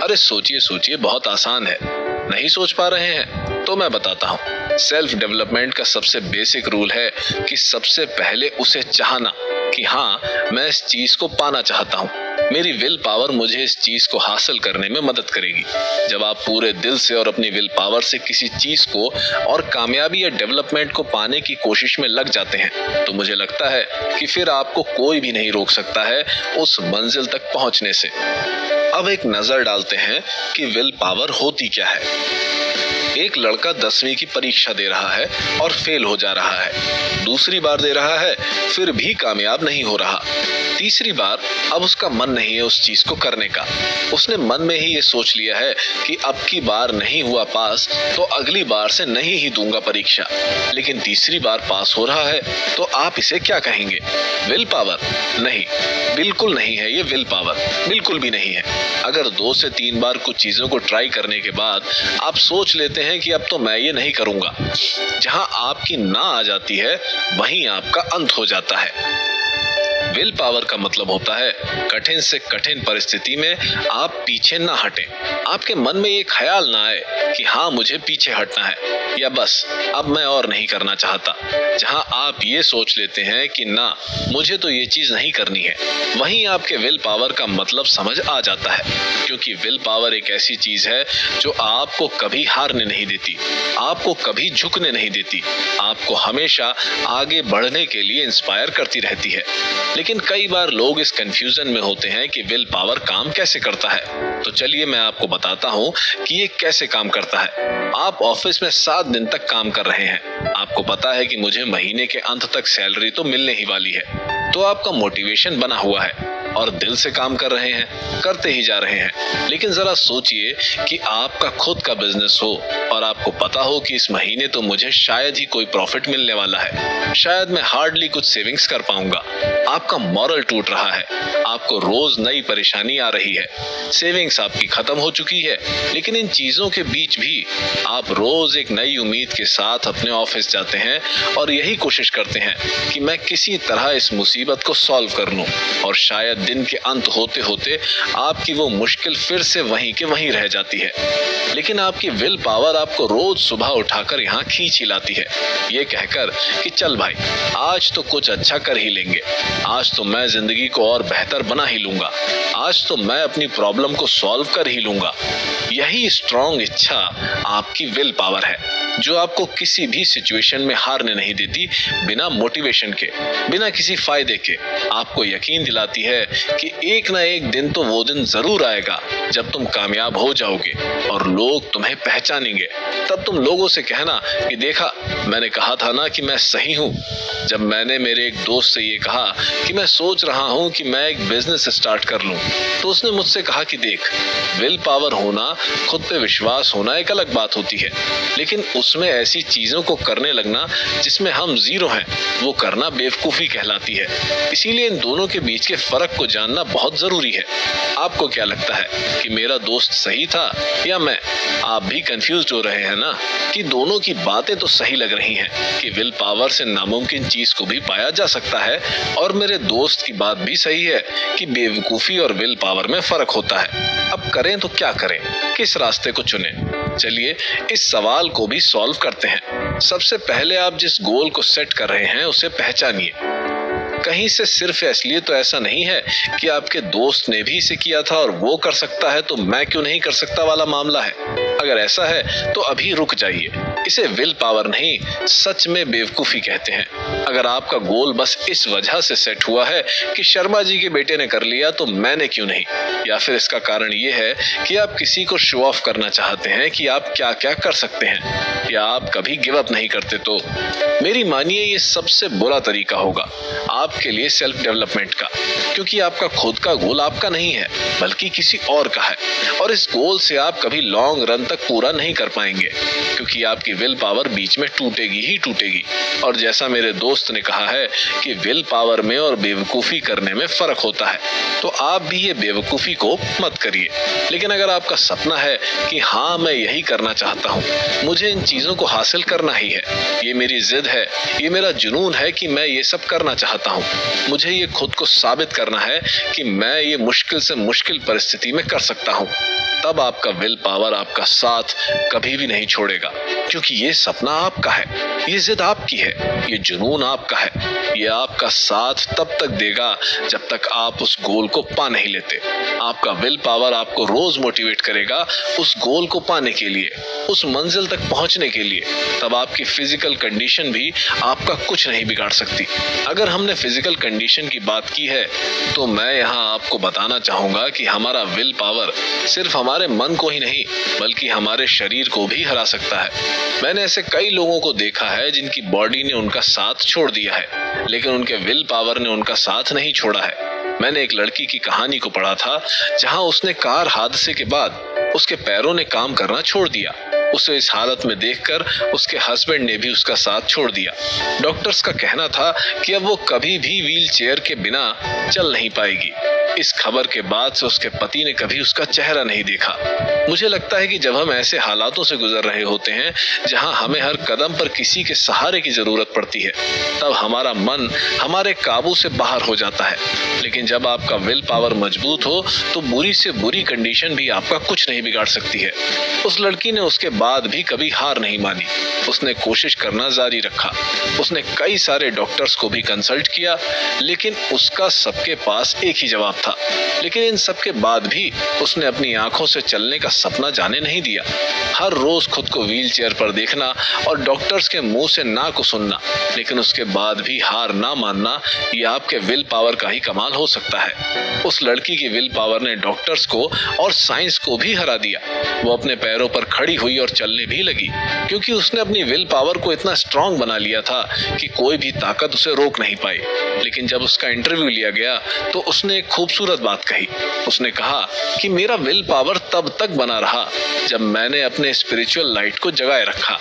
अरे सोचिए, बहुत आसान है। नहीं सोच पा रहे हैं तो मैं बताता हूँ। सेल्फ डेवलपमेंट का सबसे बेसिक रूल है कि सबसे पहले उसे चाहना कि हाँ, मैं इस चीज को पाना चाहता हूँ, मेरी विल पावर मुझे इस चीज को हासिल करने में मदद करेगी। जब आप पूरे दिल से और अपनी विल पावर से किसी चीज को और कामयाबी या डेवलपमेंट को पाने की कोशिश में लग जाते हैं, तो मुझे लगता है कि फिर आपको कोई भी नहीं रोक सकता है उस मंजिल तक पहुंचने से। अब एक नजर डालते हैं कि विल पावर होती क्या है। एक लड़का 10वीं की परीक्षा दे रहा है और फेल हो जा रहा है। दूसरी बार दे रहा है, फिर भी कामयाब नहीं हो रहा। तीसरी बार अब उसका मन नहीं है उस चीज को करने का। उसने मन में ही ये सोच लिया है कि अब की बार नहीं हुआ पास तो अगली बार से नहीं ही दूंगा परीक्षा। लेकिन तीसरी बार पास हो रहा है, तो आप इसे क्या कहेंगे? Will power? नहीं, बिल्कुल नहीं है ये विल पावर, बिल्कुल भी नहीं है। अगर 2 से 3 बार कुछ चीजों को ट्राई करने के बाद आप सोच लेते हैं कि अब तो मैं ये नहीं करूंगा, जहां आपकी ना आ जाती है वहीं आपका अंत हो जाता है। विल पावर का मतलब होता है कठिन से कठिन परिस्थिति में आप पीछे ना हटें। आपके मन में ये ख्याल ना आए कि हाँ मुझे पीछे हटना है या बस अब मैं और नहीं करना चाहता। जहां आप ये सोच लेते हैं कि ना मुझे तो ये चीज नहीं करनी है, वहीं आपके विल पावर का मतलब समझ आ जाता है। क्योंकि विल पावर एक ऐसी चीज है जो आपको कभी हारने नहीं देती, आपको कभी झुकने नहीं देती, आपको हमेशा आगे बढ़ने के लिए इंस्पायर करती रहती है। लेकिन कई बार लोग इस कंफ्यूजन में होते हैं कि विल पावर काम कैसे करता है। तो चलिए मैं आपको बताता हूं कि ये कैसे काम करता है। आप ऑफिस में 7 दिन तक काम कर रहे हैं। आपको पता है कि मुझे महीने के अंत तक सैलरी तो मिलने ही वाली है, तो आपका मोटिवेशन बना हुआ है और दिल से काम कर रहे हैं, करते ही जा रहे हैं। लेकिन जरा सोचिए कि आपका खुद का बिजनेस हो और आपको पता हो कि इस महीने तो मुझे शायद ही कोई प्रॉफिट मिलने वाला है, शायद मैं हार्डली कुछ सेविंग्स कर पाऊंगा। आपका मॉरल टूट रहा है, आपको रोज नई परेशानी आ रही है, सेविंग्स आपकी खत्म हो चुकी है। लेकिन इन चीजों के बीच भी आप रोज एक नई उम्मीद के साथ अपने ऑफिस जाते हैं और यही कोशिश करते हैं कि मैं किसी तरह इस मुसीबत को सॉल्व कर लूं। और शायद दिन के अंत होते होते आपकी वो मुश्किल फिर से वहीं के वहीं रह जाती है। लेकिन आपकी विल पावर आपको रोज सुबह उठाकर यहाँ खींच ही लाती है, ये कहकर कि चल भाई आज तो कुछ अच्छा कर ही लेंगे, आज तो मैं जिंदगी को और बेहतर बना ही लूंगा, आज तो मैं अपनी प्रॉब्लम को सॉल्व कर ही लूंगा। यही स्ट्रॉन्ग इच्छा आपकी विल पावर है जो आपको किसी भी सिचुएशन में हारने नहीं देती। बिना मोटिवेशन के, बिना किसी फायदे के आपको यकीन दिलाती है कि एक ना एक दिन तो वो दिन जरूर आएगा जब तुम कामयाब हो जाओगे और लोग तुम्हें पहचानेंगे। तब तुम लोगों से कहना कि देखा मैंने कहा था ना कि मैं सही हूँ। जब मैंने मेरे एक दोस्त से ये कहा कि मैं सोच रहा हूँ कि मैं एक बिजनेस स्टार्ट कर लूँ, तो उसने मुझसे कहा कि देख, विल पावर होना, खुद पे विश्वास होना एक अलग बात होती है, लेकिन उसमें ऐसी चीजों को करने लगना जिसमें हम जीरो हैं, वो करना बेवकूफी कहलाती है। इसीलिए इन दोनों के बीच के फर्क को जानना बहुत जरूरी है। आपको क्या लगता है कि मेरा दोस्त सही था या मैं? आप भी कंफ्यूज हो रहे हैं ना कि दोनों की बातें तो सही लग रही हैं कि विल पावर से नामुमकिन चीज को भी पाया जा सकता है, और मेरे दोस्त की बात भी सही है कि बेवकूफी और विल पावर में फर्क होता है। अब करें तो क्या करें, किस रास्ते को चुनें? चलिए इस सवाल को भी सॉल्व करते हैं। सबसे पहले आप जिस गोल को सेट कर रहे हैं उसे पहचानिए। कहीं से सिर्फ इसलिए तो ऐसा नहीं है कि आपके दोस्त ने भी इसे किया था और वो कर सकता है तो मैं क्यों नहीं कर सकता वाला मामला है। अगर ऐसा है तो अभी रुक जाइए। इसे विल पावर नहीं, सच में बेवकूफी कहते हैं। अगर आपका गोल बस इस वजह से सेट हुआ है कि शर्मा जी के बेटे ने कर लिया तो मैंने क्यों नहीं, या फिर इसका कारण ये है कि आप किसी को शो ऑफ करना चाहते हैं कि आप क्या क्या कर सकते हैं, या आप कभी गिव अप नहीं करते, तो मेरी मानिए ये सबसे बुरा तरीका होगा आपके लिए सेल्फ डेवलपमेंट का, क्योंकि आपका खुद का गोल आपका नहीं है बल्कि किसी और का है, और इस गोल से आप कभी लॉन्ग रन तक पूरा नहीं कर पाएंगे क्योंकि आपकी विल पावर बीच में टूटेगी ही टूटेगी। और जैसा मेरे दोस्त ने कहा है कि विल पावर में और बेवकूफी करने में फर्क होता है, तो आप भी ये बेवकूफी को मत करिए। लेकिन अगर आपका सपना है कि हाँ मैं यही करना चाहता हूँ, मुझे इन चीजों को हासिल करना ही है, ये मेरी जिद है, ये मेरा जुनून है कि मैं ये सब करना चाहता हूँ, मुझे ये खुद को साबित करना है कि मैं ये मुश्किल से मुश्किल परिस्थिति में कर सकता हूँ, तब आपका विल पावर आपका साथ कभी भी नहीं छोड़ेगा। क्योंकि ये सपना आपका है, ये जिद आपकी है, ये जुनून आपका है, ये आपका साथ तब तक देगा जब तक आप उस गोल को पा नहीं लेते। आपका विल पावर आपको रोज मोटिवेट करेगा उस गोल को पाने के लिए, उस मंजिल तक पहुंचने के लिए। तब आपकी फिजिकल कंडीशन भी आपका कुछ नहीं बिगाड़ सकती। अगर हमने फिजिकल कंडीशन की बात की है तो मैं यहाँ आपको बताना चाहूंगा कि हमारा विल पावर सिर्फ हमारे मन को ही नहीं बल्कि हमारे शरीर को भी हरा सकता है। मैंने ऐसे कई लोगों को देखा है जिनकी बॉडी ने उनका साथ छोड़ दिया है लेकिन उनके विल पावर ने उनका साथ नहीं छोड़ा है। मैंने एक लड़की की कहानी को पढ़ा था जहां उसने कार हादसे के बाद उसके पैरों ने काम करना छोड़ दिया। उसे इस हालत में देखकर उसके हस्बैंड ने भी उसका साथ छोड़ दिया। डॉक्टर्स का कहना था कि अब वो कभी भी व्हील चेयर के बिना चल नहीं पाएगी। इस खबर के बाद से उसके पति ने कभी उसका चेहरा नहीं देखा। मुझे लगता है कि जब हम ऐसे हालातों से गुजर रहे होते हैं जहां हमें हर कदम पर किसी के सहारे की जरूरत पड़ती है, तब हमारा मन हमारे काबू से बाहर हो जाता है। लेकिन जब आपका विल पावर मजबूत हो तो बुरी से बुरी कंडीशन भी आपका कुछ नहीं बिगाड़ सकती है। उस लड़की ने उसके बाद भी कभी हार नहीं मानी। उसने कोशिश करना जारी रखा। उसने कई सारे डॉक्टर्स को भी कंसल्ट किया लेकिन उसका सबके पास एक ही जवाब था। लेकिन इन सब के बाद भी उसने अपनी आंखों से चलने का सपना जाने नहीं दिया। हर रोज खुद को व्हील चेयर पर देखना और डॉक्टर्स के मुंह से ना को सुनना, लेकिन उसके बाद भी हार ना मानना, ये आपके विल पावर का ही कमाल हो सकता है। उस लड़की की विल पावर ने डॉक्टर्स को और साइंस को भी हरा दिया। वो अपने पैरों पर खड़ी हुई और चलने भी लगी क्योंकि उसने अपनी विल पावर को इतना स्ट्रांग बना लिया था कि कोई भी ताकत उसे रोक नहीं पाई। लेकिन जब उसका इंटरव्यू लिया गया तो उसने एक खूबसूरत बात कही। उसने कहा कि मेरा विल पावर तब तक बना रहा जब मैंने अपने स्पिरिचुअल लाइट को जगाए रखा।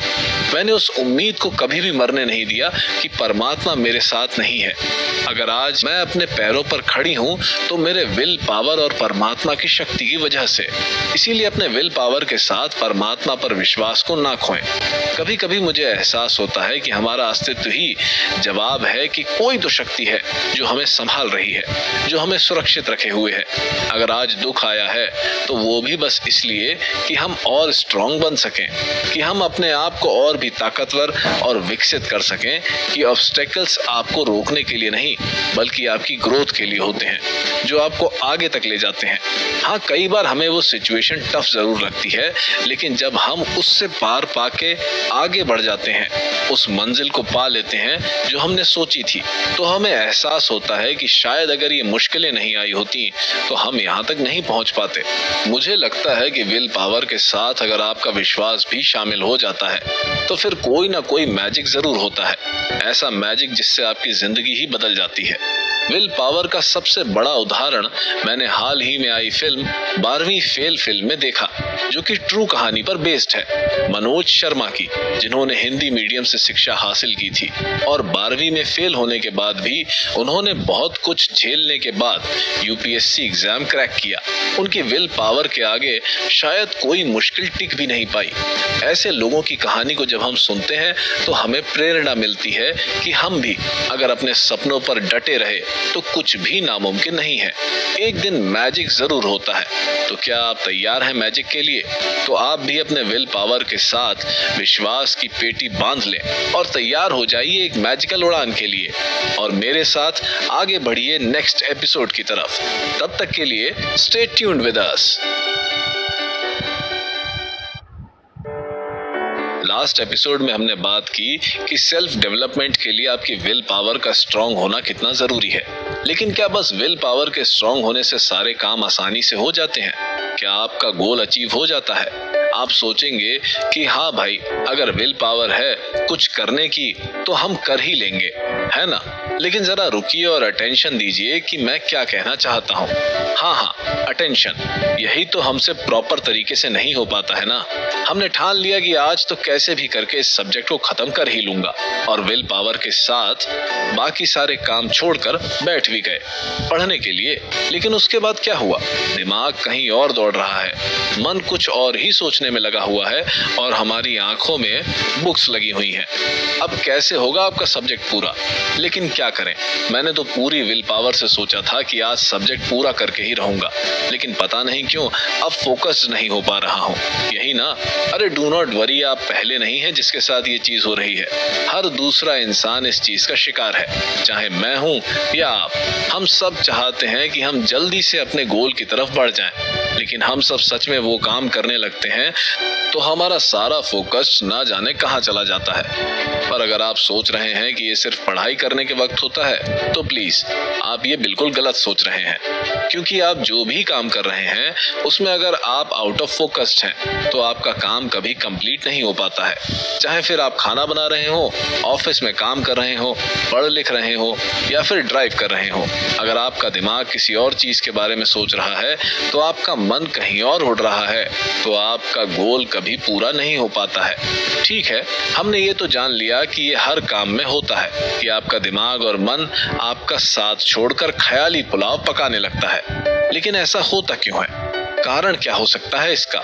मैंने उस उम्मीद को कभी भी मरने नहीं दिया कि परमात्मा मेरे साथ नहीं है। अगर आज मैं अपने पैरों पर खड़ी हूँ तो मेरे विल पावर और परमात्मा की शक्ति की वजह से। इसीलिए अपने विल पावर के साथ परमात्मा पर विश्वास को ना खोएं। कभी कभी मुझे एहसास होता है कि हमारा अस्तित्व ही जवाब है कि कोई तो शक्ति है जो हमें संभाल रही है, जो हमें सुरक्षित रखे हुए है। अगर आज दुख आया है तो वो भी बस इसलिए कि हम और स्ट्रांग बन सकें, कि हम अपने आप को और भी ताकतवर और विकसित कर सकें, कि ऑब्स्टेकल्स आपको रोकने के लिए नहीं बल्कि आपकी ग्रोथ के लिए होते हैं, जो आपको आगे तक ले जाते हैं। हाँ, कई बार हमें वो सिचुएशन टफ जरूर लगती है लेकिन जब हम उससे पार पाके आगे बढ़ जाते हैं, उस मंजिल को पा लेते हैं जो हमने सोची थी, तो हमें एहसास होता है कि शायद अगर ये मुश्किलें नहीं आई होती तो हम यहाँ तक नहीं पहुँच पाते। मुझे लगता है कि विल पावर के साथ अगर आपका विश्वास भी शामिल हो जाता है तो फिर कोई ना कोई मैजिक जरूर होता है, ऐसा मैजिक जिससे आपकी जिंदगी ही बदल जाती है। विल पावर का सबसे बड़ा उदाहरण मैंने हाल ही में आई फिल्म 12वीं फेल फिल्म में देखा, जो कि ट्रू कहानी पर बेस्ड है, मनोज शर्मा की, जिन्होंने हिंदी मीडियम से शिक्षा हासिल की थी और 12वीं में फेल होने के बाद भी उन्होंने बहुत कुछ झेलने के बाद यूपीएससी एग्जाम क्रैक किया। उनकी विल पावर के आगे शायद कोई मुश्किल टिक भी नहीं पाई। ऐसे लोगों की कहानी को जब हम सुनते हैं तो हमें प्रेरणा मिलती है कि हम भी अगर अपने सपनों पर डटे रहे तो कुछ भी नामुमकिन नहीं है। एक दिन मैजिक जरूर होता है। तो क्या आप तैयार हैं मैजिक के लिए? तो आप भी अपने विल पावर के साथ विश्वास की पेटी बांध लें और तैयार हो जाइए एक मैजिकल उड़ान के लिए और मेरे साथ आगे बढ़िए नेक्स्ट एपिसोड की तरफ। तब तक के लिए stay tuned with us. Last episode में हमने बात की कि सेल्फ डेवलपमेंट के लिए आपकी विल पावर का स्ट्रांग होना कितना जरूरी है। लेकिन क्या बस विल पावर के स्ट्रांग होने से सारे काम आसानी से हो जाते हैं? क्या आपका गोल अचीव हो जाता है? आप सोचेंगे कि हाँ भाई, अगर विल पावर है कुछ करने की तो हम कर ही लेंगे, है ना? लेकिन जरा रुकिए और अटेंशन दीजिए कि मैं क्या कहना चाहता हूँ। हाँ, अटेंशन। यही तो हमसे प्रॉपर तरीके से नहीं हो पाता है ना। हमने ठान लिया कि आज तो कैसे भी करके इस सब्जेक्ट को खत्म कर ही लूंगा और विल पावर के साथ बाकी सारे काम छोड़कर बैठ भी गए पढ़ने के लिए। लेकिन उसके बाद क्या हुआ? दिमाग कहीं और दौड़ रहा है, मन कुछ और ही सोचने में लगा हुआ है और हमारी आंखों में बुक्स लगी हुई हैं। अब कैसे होगा आपका सब्जेक्ट पूरा? लेकिन क्या करें, मैंने तो पूरी विल पावर से सोचा था कि आज सब्जेक्ट पूरा करके ही रहूंगा, लेकिन पता नहीं क्यों अब फोकस नहीं हो पा रहा हूँ। यही ना, अरे डू नॉट वरी, आप पहले नहीं है जिसके साथ ये चीज हो रही है। हर दूसरा इंसान इस चीज का शिकार है, चाहे मैं हूँ या आप। हम सब चाहते हैं कि हम जल्दी से अपने गोल की तरफ बढ़ जाएं, लेकिन हम सब सच में वो काम करने लगते हैं तो हमारा सारा फोकस ना जाने कहाँ चला जाता है। पर अगर आप सोच रहे हैं कि ये सिर्फ पढ़ाई करने के वक्त होता है तो प्लीज आप ये बिल्कुल गलत सोच रहे हैं, क्योंकि आप जो भी काम कर रहे हैं उसमें अगर आप आउट ऑफ फोकस्ड हैं तो आपका काम कभी कंप्लीट नहीं हो पाता है। चाहे फिर आप खाना बना रहे हो, ऑफिस में काम कर रहे हो, पढ़ लिख रहे हो या फिर ड्राइव कर रहे हो, अगर आपका दिमाग किसी और चीज के बारे में सोच रहा है तो आपका मन कहीं और उड़ रहा है तो आपका गोल कभी पूरा नहीं हो पाता है। ठीक है, हमने ये तो जान लिया कि ये हर काम में होता है कि आपका दिमाग और मन आपका साथ छोड़कर ख्याली पुलाव पकाने लगता है, लेकिन ऐसा होता क्यों है? कारण क्या हो सकता है इसका?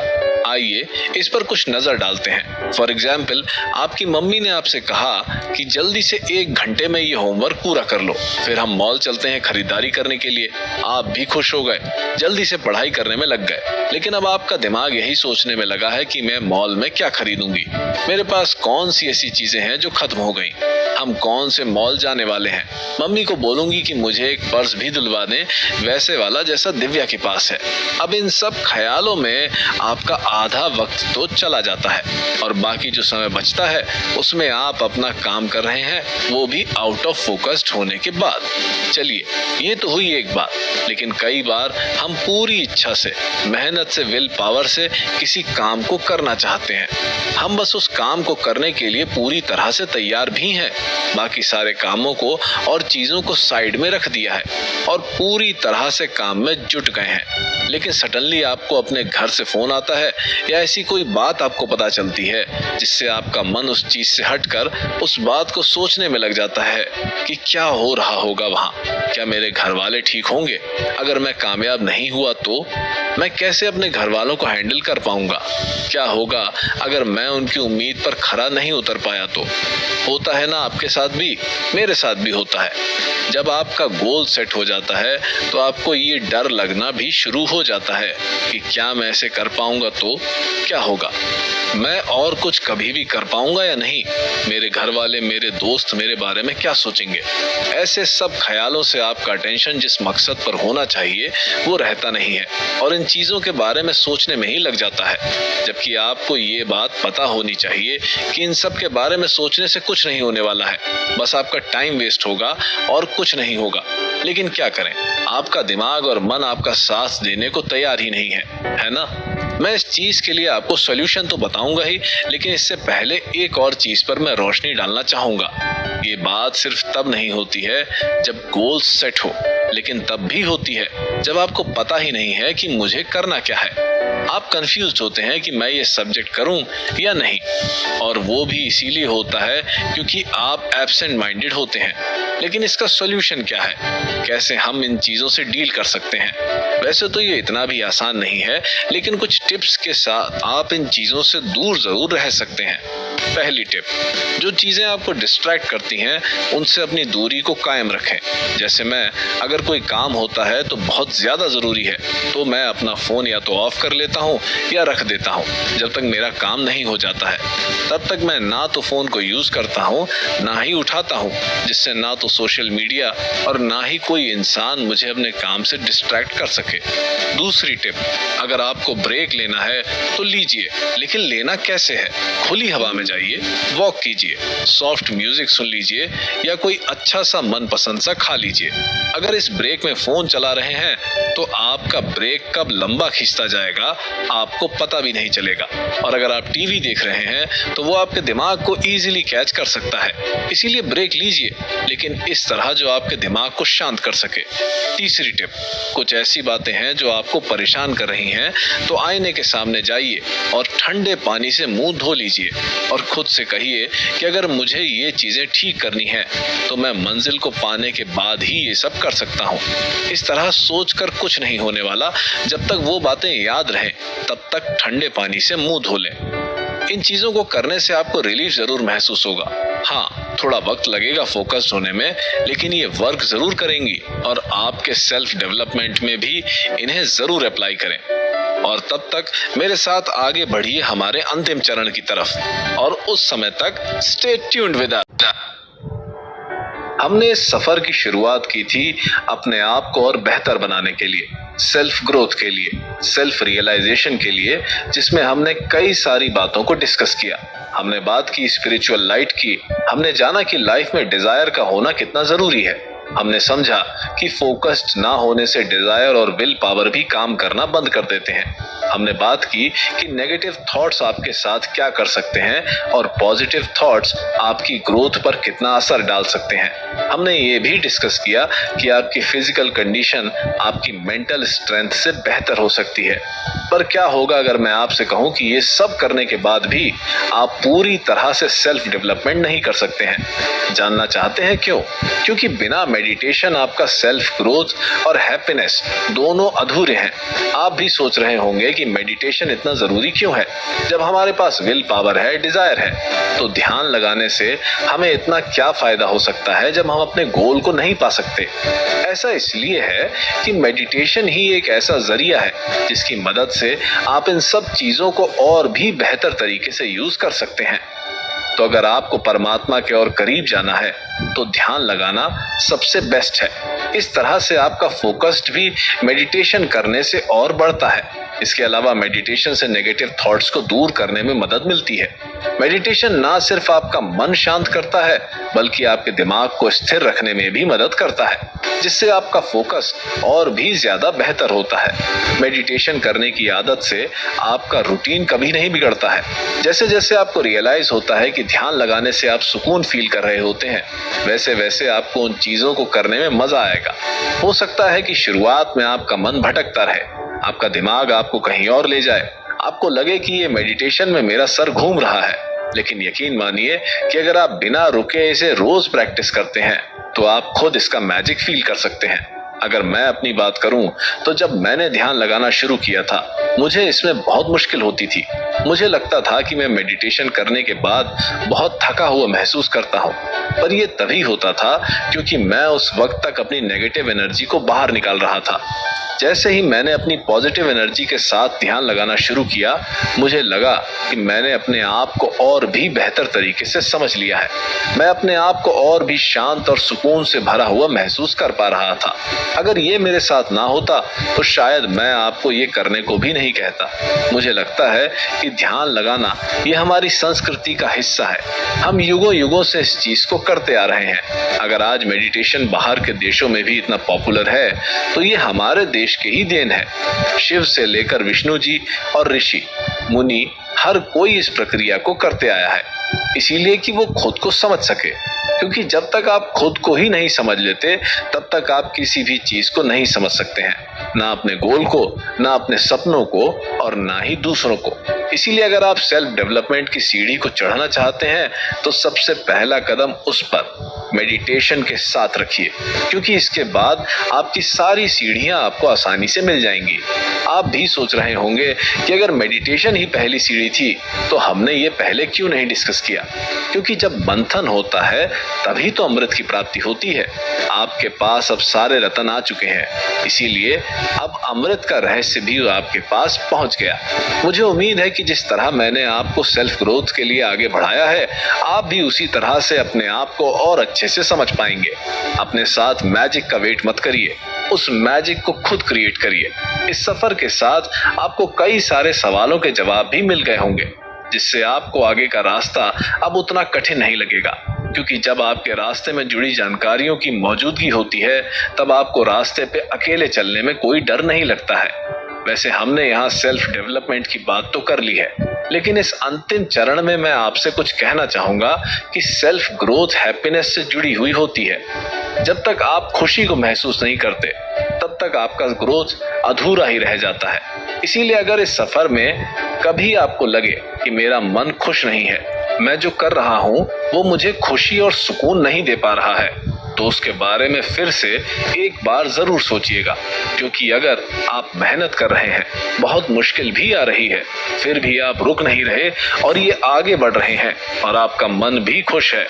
आइए इस पर कुछ नजर डालते हैं। फॉर एग्जाम्पल, आपकी मम्मी ने आपसे कहा कि जल्दी से 1 घंटे में ये होमवर्क पूरा कर लो, फिर हम मॉल चलते हैं खरीदारी करने के लिए। आप भी खुश हो गए, जल्दी से पढ़ाई करने में लग गए, लेकिन अब आपका दिमाग यही सोचने में लगा है कि मैं मॉल में क्या खरीदूंगी, मेरे पास कौन सी ऐसी चीजें हैं जो खत्म हो गई, हम कौन से मॉल जाने वाले हैं, मम्मी को बोलूंगी कि मुझे एक पर्स भी दिलवा दें वैसे वाला जैसा दिव्या के पास है। अब इन सब ख्यालों में आपका आधा वक्त तो चला जाता है और बाकी जो समय बचता है उसमें आप अपना काम कर रहे हैं, वो भी आउट ऑफ फोकस्ड होने के बाद। चलिए, ये तो हुई एक बात, लेकिन कई बार हम पूरी इच्छा से, मेहनत से, विल पावर से किसी काम को करना चाहते हैं। हम बस उस काम को करने के लिए पूरी तरह से तैयार भी हैं, बाकी सारे कामों को और चीजों को साइड में रख दिया है और पूरी तरह से काम में जुट गए हैं, लेकिन सडनली आपको अपने घर से फोन आता है या ऐसी कोई बात आपको पता चलती है जिससे आपका मन उस चीज से हटकर उस बात को सोचने में लग जाता है कि क्या हो रहा होगा वहाँ, क्या मेरे घर वाले ठीक होंगे, अगर मैं कामयाब नहीं हुआ तो मैं कैसे अपने घर वालों को हैंडल कर पाऊंगा, क्या होगा अगर मैं उनकी उम्मीद पर खरा नहीं उतर पाया तो। होता है ना आपके साथ भी, मेरे साथ भी होता है। जब आपका गोल सेट हो जाता है तो आपको ये डर लगना भी शुरू हो जाता है कि क्या मैं ऐसे कर पाऊंगा तो क्या होगा, मैं और कुछ कभी भी कर पाऊंगा या नहीं, मेरे घर वाले, मेरे दोस्त मेरे बारे में क्या सोचेंगे। ऐसे सब ख्यालों से आपका अटेंशन जिस मकसद पर होना चाहिए वो रहता नहीं है और इन चीजों के बारे में सोचने में ही लग जाता है, जबकि आपको ये बात पता होनी चाहिए कि इन सब के बारे में सोचने से कुछ नहीं होने वाला है, बस आपका टाइम वेस्ट होगा और कुछ नहीं होगा। लेकिन क्या करें, आपका दिमाग और मन आपका साथ देने को तैयार ही नहीं है ना। मैं इस चीज के लिए आपको सॉल्यूशन तो बताऊंगा ही, लेकिन इससे पहले एक और चीज पर मैं रोशनी डालना चाहूंगा। ये बात सिर्फ तब नहीं होती है जब गोल सेट हो, लेकिन तब भी होती है जब आपको पता ही नहीं है कि मुझे करना क्या है। आप कंफ्यूज होते हैं कि मैं ये सब्जेक्ट करूं या नहीं, और वो भी इसीलिए होता है क्योंकि आप एब्सेंट माइंडेड होते हैं। लेकिन इसका सॉल्यूशन क्या है, कैसे हम इन चीजों से डील कर सकते हैं? वैसे तो ये इतना भी आसान नहीं है, लेकिन कुछ टिप्स के साथ आप इन चीजों से दूर जरूर रह सकते हैं। पहली टिप, जो चीजें आपको डिस्ट्रैक्ट करती हैं उनसे अपनी दूरी को कायम रखें। जैसे मैं, अगर कोई काम होता है तो बहुत ज्यादा जरूरी है तो मैं अपना फोन या तो ऑफ कर लेता हूँ या रख देता हूँ। जब तक मेरा काम नहीं हो जाता है तब तक मैं ना तो फोन को यूज करता हूँ ना ही उठाता हूँ, जिससे ना तो सोशल मीडिया और ना ही कोई इंसान मुझे अपने काम से डिस्ट्रैक्ट कर सके। दूसरी टिप, अगर आपको ब्रेक लेना है तो लीजिए, लेकिन लेना कैसे है? खुली हवा में जाइए, वॉक कीजिए, सॉफ्ट म्यूजिक सुन लीजिए या कोई अच्छा सा मनपसंद सा खा लीजिए। अगर इस ब्रेक में फोन चला रहे हैं तो आपका ब्रेक कब लंबा खिंचता जाएगा आपको पता भी नहीं चलेगा, और अगर आप टीवी देख रहे हैं तो वो आपके दिमाग को इजीली कैच कर सकता है। इसीलिए ब्रेक लीजिए, लेकिन इस तरह जो आपके दिमाग को शांत कर सके। तीसरी टिप, कुछ ऐसी बातें हैं जो आपको परेशान कर रही हैं तो आईने के सामने जाइए और ठंडे पानी से मुंह धो लीजिए और खुद से कहिए कि अगर मुझे ये चीजें ठीक करनी है तो मैं मंजिल को पाने के बाद ही ये सब कर सकता हूँ। इस तरह सोचकर कुछ नहीं होने वाला, जब तक वो बातें याद रहें तब तक ठंडे पानी से मुंह धो लें। इन चीजों को करने से आपको रिलीफ जरूर महसूस होगा, हाँ, थोड़ा वक्त लगेगा फोकस्ड होने में, लेकिन ये वर्क जरूर करेंगी और आपके सेल्फ डेवलपमेंट में भी इन्हें जरूर अप्लाई करें। और तब तक मेरे साथ आगे बढ़िए हमारे अंतिम चरण की तरफ, और उस समय तक स्टे ट्यून्ड विद अस। हमने इस सफर की शुरुआत की थी अपने आप को और बेहतर बनाने के लिए, सेल्फ ग्रोथ के लिए, सेल्फ रियलाइजेशन के लिए, जिसमें हमने कई सारी बातों को डिस्कस किया। हमने बात की स्पिरिचुअल लाइट की, हमने जाना कि लाइफ में डिजायर का होना कितना जरूरी है। हमने समझा कि फोकस्ड ना होने से डिजायर और विल पावर भी काम करना बंद कर देते हैं। हमने बात की कि नेगेटिव थॉट्स आपके साथ क्या कर सकते हैं और पॉजिटिव थॉट्स आपकी ग्रोथ पर कितना असर डाल सकते हैं। हमने ये भी डिस्कस किया कि आपकी फिजिकल कंडीशन आपकी मेंटल स्ट्रेंथ से बेहतर हो सकती है। पर क्या होगा अगर मैं आपसे कहूं कि ये सब करने के बाद भी आप पूरी तरह से सेल्फ डेवलपमेंट नहीं कर सकते हैं? जानना चाहते हैं क्यों? क्योंकि बिना मेडिटेशन आपका सेल्फ ग्रोथ और हैप्पीनेस दोनों अधूरे हैं। आप भी सोच रहे होंगे कि मेडिटेशन इतना जरूरी क्यों है जब हमारे पास विल पावर है, डिजायर है। तो ध्यान लगाने से हमें इतना क्या फायदा हो सकता है जब हम अपने गोल को नहीं पा सकते? ऐसा इसलिए है कि मेडिटेशन ही एक ऐसा जरिया है जिसकी मदद से आप इन सब चीजों को और भी बेहतर तरीके से यूज कर सकते हैं। तो अगर आपको परमात्मा के और करीब जाना है तो ध्यान लगाना सबसे बेस्ट है। इस तरह से आपका फोकस्ड भी मेडिटेशन करने से और बढ़ता है। इसके अलावा मेडिटेशन से नेगेटिव थॉट्स को दूर करने में मदद मिलती है। मेडिटेशन ना सिर्फ आपका मन शांत करता है बल्कि आपके दिमाग को स्थिर रखने में भी मदद करता है, जिससे आपका फोकस और भी ज्यादा बेहतर होता है। मेडिटेशन करने की आदत से आपका रूटीन कभी नहीं बिगड़ता है। जैसे जैसे आपको रियलाइज होता है कि ध्यान लगाने से आप सुकून फील कर रहे होते हैं, वैसे वैसे आपको उन चीजों को करने में मजा आएगा। हो सकता है कि शुरुआत में आपका मन भटकता रहे, आपका दिमाग आपको कहीं और ले जाए, आपको लगे कि ये मेडिटेशन में मेरा सर घूम रहा है। लेकिन यकीन मानिए कि अगर आप बिना रुके इसे रोज प्रैक्टिस करते हैं तो आप खुद इसका मैजिक फील कर सकते हैं। अगर मैं अपनी बात करूं तो जब मैंने ध्यान लगाना शुरू किया था मुझे इसमें बहुत मुश्किल होती थी। मुझे लगता था कि मैं मेडिटेशन करने के बाद बहुत थका हुआ महसूस करता हूं, पर यह तभी होता था क्योंकि मैं उस वक्त तक अपनी नेगेटिव एनर्जी को बाहर निकाल रहा था। जैसे ही मैंने अपनी पॉजिटिव एनर्जी के साथ ध्यान लगाना शुरू किया, मुझे लगा कि मैंने अपने आप को और भी बेहतर तरीके से समझ लिया है। मैं अपने आप को और भी शांत और सुकून से भरा हुआ महसूस कर पा रहा था। अगर ये मेरे साथ ना होता तो शायद मैं आपको ये करने को भी नहीं कहता। मुझे लगता है कि ध्यान लगाना ये हमारी संस्कृति का हिस्सा है। हम युगों युगों से इस चीज को करते आ रहे हैं। अगर आज मेडिटेशन बाहर के देशों में भी इतना पॉपुलर है तो ये हमारे देश की ही देन है। शिव से लेकर विष्णु जी और ऋषि मुनि हर कोई इस प्रक्रिया को करते आया है, इसीलिए कि वो खुद को समझ सके। क्योंकि जब तक आप खुद को ही नहीं समझ लेते तब तक आप किसी भी चीज को नहीं समझ सकते हैं, ना अपने गोल को, ना अपने सपनों को और ना ही दूसरों को। इसीलिए अगर आप सेल्फ डेवलपमेंट की सीढ़ी को चढ़ना चाहते हैं तो सबसे पहला कदम उस पर मेडिटेशन के साथ रखिए, क्योंकि इसके बाद आपकी सारी सीढ़ियां आपको आसानी से मिल जाएंगी। आप भी सोच रहे होंगे कि अगर मेडिटेशन ही पहली सीढ़ी थी तो हमने ये पहले क्यों नहीं डिस्कस किया? क्योंकि जब मंथन होता है तभी तो अमृत की प्राप्ति होती है। आपके पास अब सारे रत्न आ चुके हैं, इसीलिए अब अमृत का रहस्य भी आपके पास पहुंच गया। मुझे उम्मीद है कि जिस तरह मैंने आपको सेल्फ ग्रोथ के लिए आगे बढ़ाया है, आप भी उसी तरह से अपने आप को और अच्छे से समझ पाएंगे। अपने साथ मैजिक का वेट मत करिए, उस मैजिक को खुद क्रिएट करिए। इस सफर के साथ आपको कई सारे सवालों के जवाब भी मिल गए होंगे, जिससे आपको आगे का रास्ता अब उतना कठिन नहीं लगेगा। क्योंकि जब आपके रास्ते में जुड़ी जानकारियों की मौजूदगी होती है तब आपको रास्ते पे अकेले चलने में कोई डर नहीं लगता है। वैसे हमने यहाँ सेल्फ डेवलपमेंट की बात तो कर ली है, लेकिन इस अंतिम चरण में मैं आपसे कुछ कहना चाहूंगा कि सेल्फ ग्रोथ हैप्पीनेस से जुड़ी हुई होती है। जब तक आप खुशी को महसूस नहीं करते तब तक आपका ग्रोथ अधूरा ही रह जाता है। इसीलिए अगर इस सफर में कभी आपको लगे कि मेरा मन खुश नहीं है, मैं जो कर रहा हूँ वो मुझे खुशी और सुकून नहीं दे पा रहा है, तो उसके बारे में फिर से एक बार जरूर सोचिएगा, क्योंकि अगर आप मेहनत कर रहे हैं, बहुत मुश्किल भी आ रही है, फिर भी आप रुक नहीं रहे और ये आगे बढ़ रहे हैं और आपका मन भी खुश है,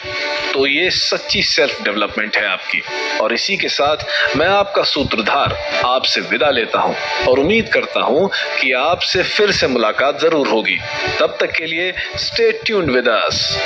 तो ये सच्ची सेल्फ डेवलपमेंट है आपकी। और इसी के साथ मैं आपका सूत्रधार आपसे विदा लेता हूं और उम्मीद करता हूं कि आपसे फिर से मुलाकात जरूर होगी। तब तक के लिए स्टे ट्यून्ड विद अस।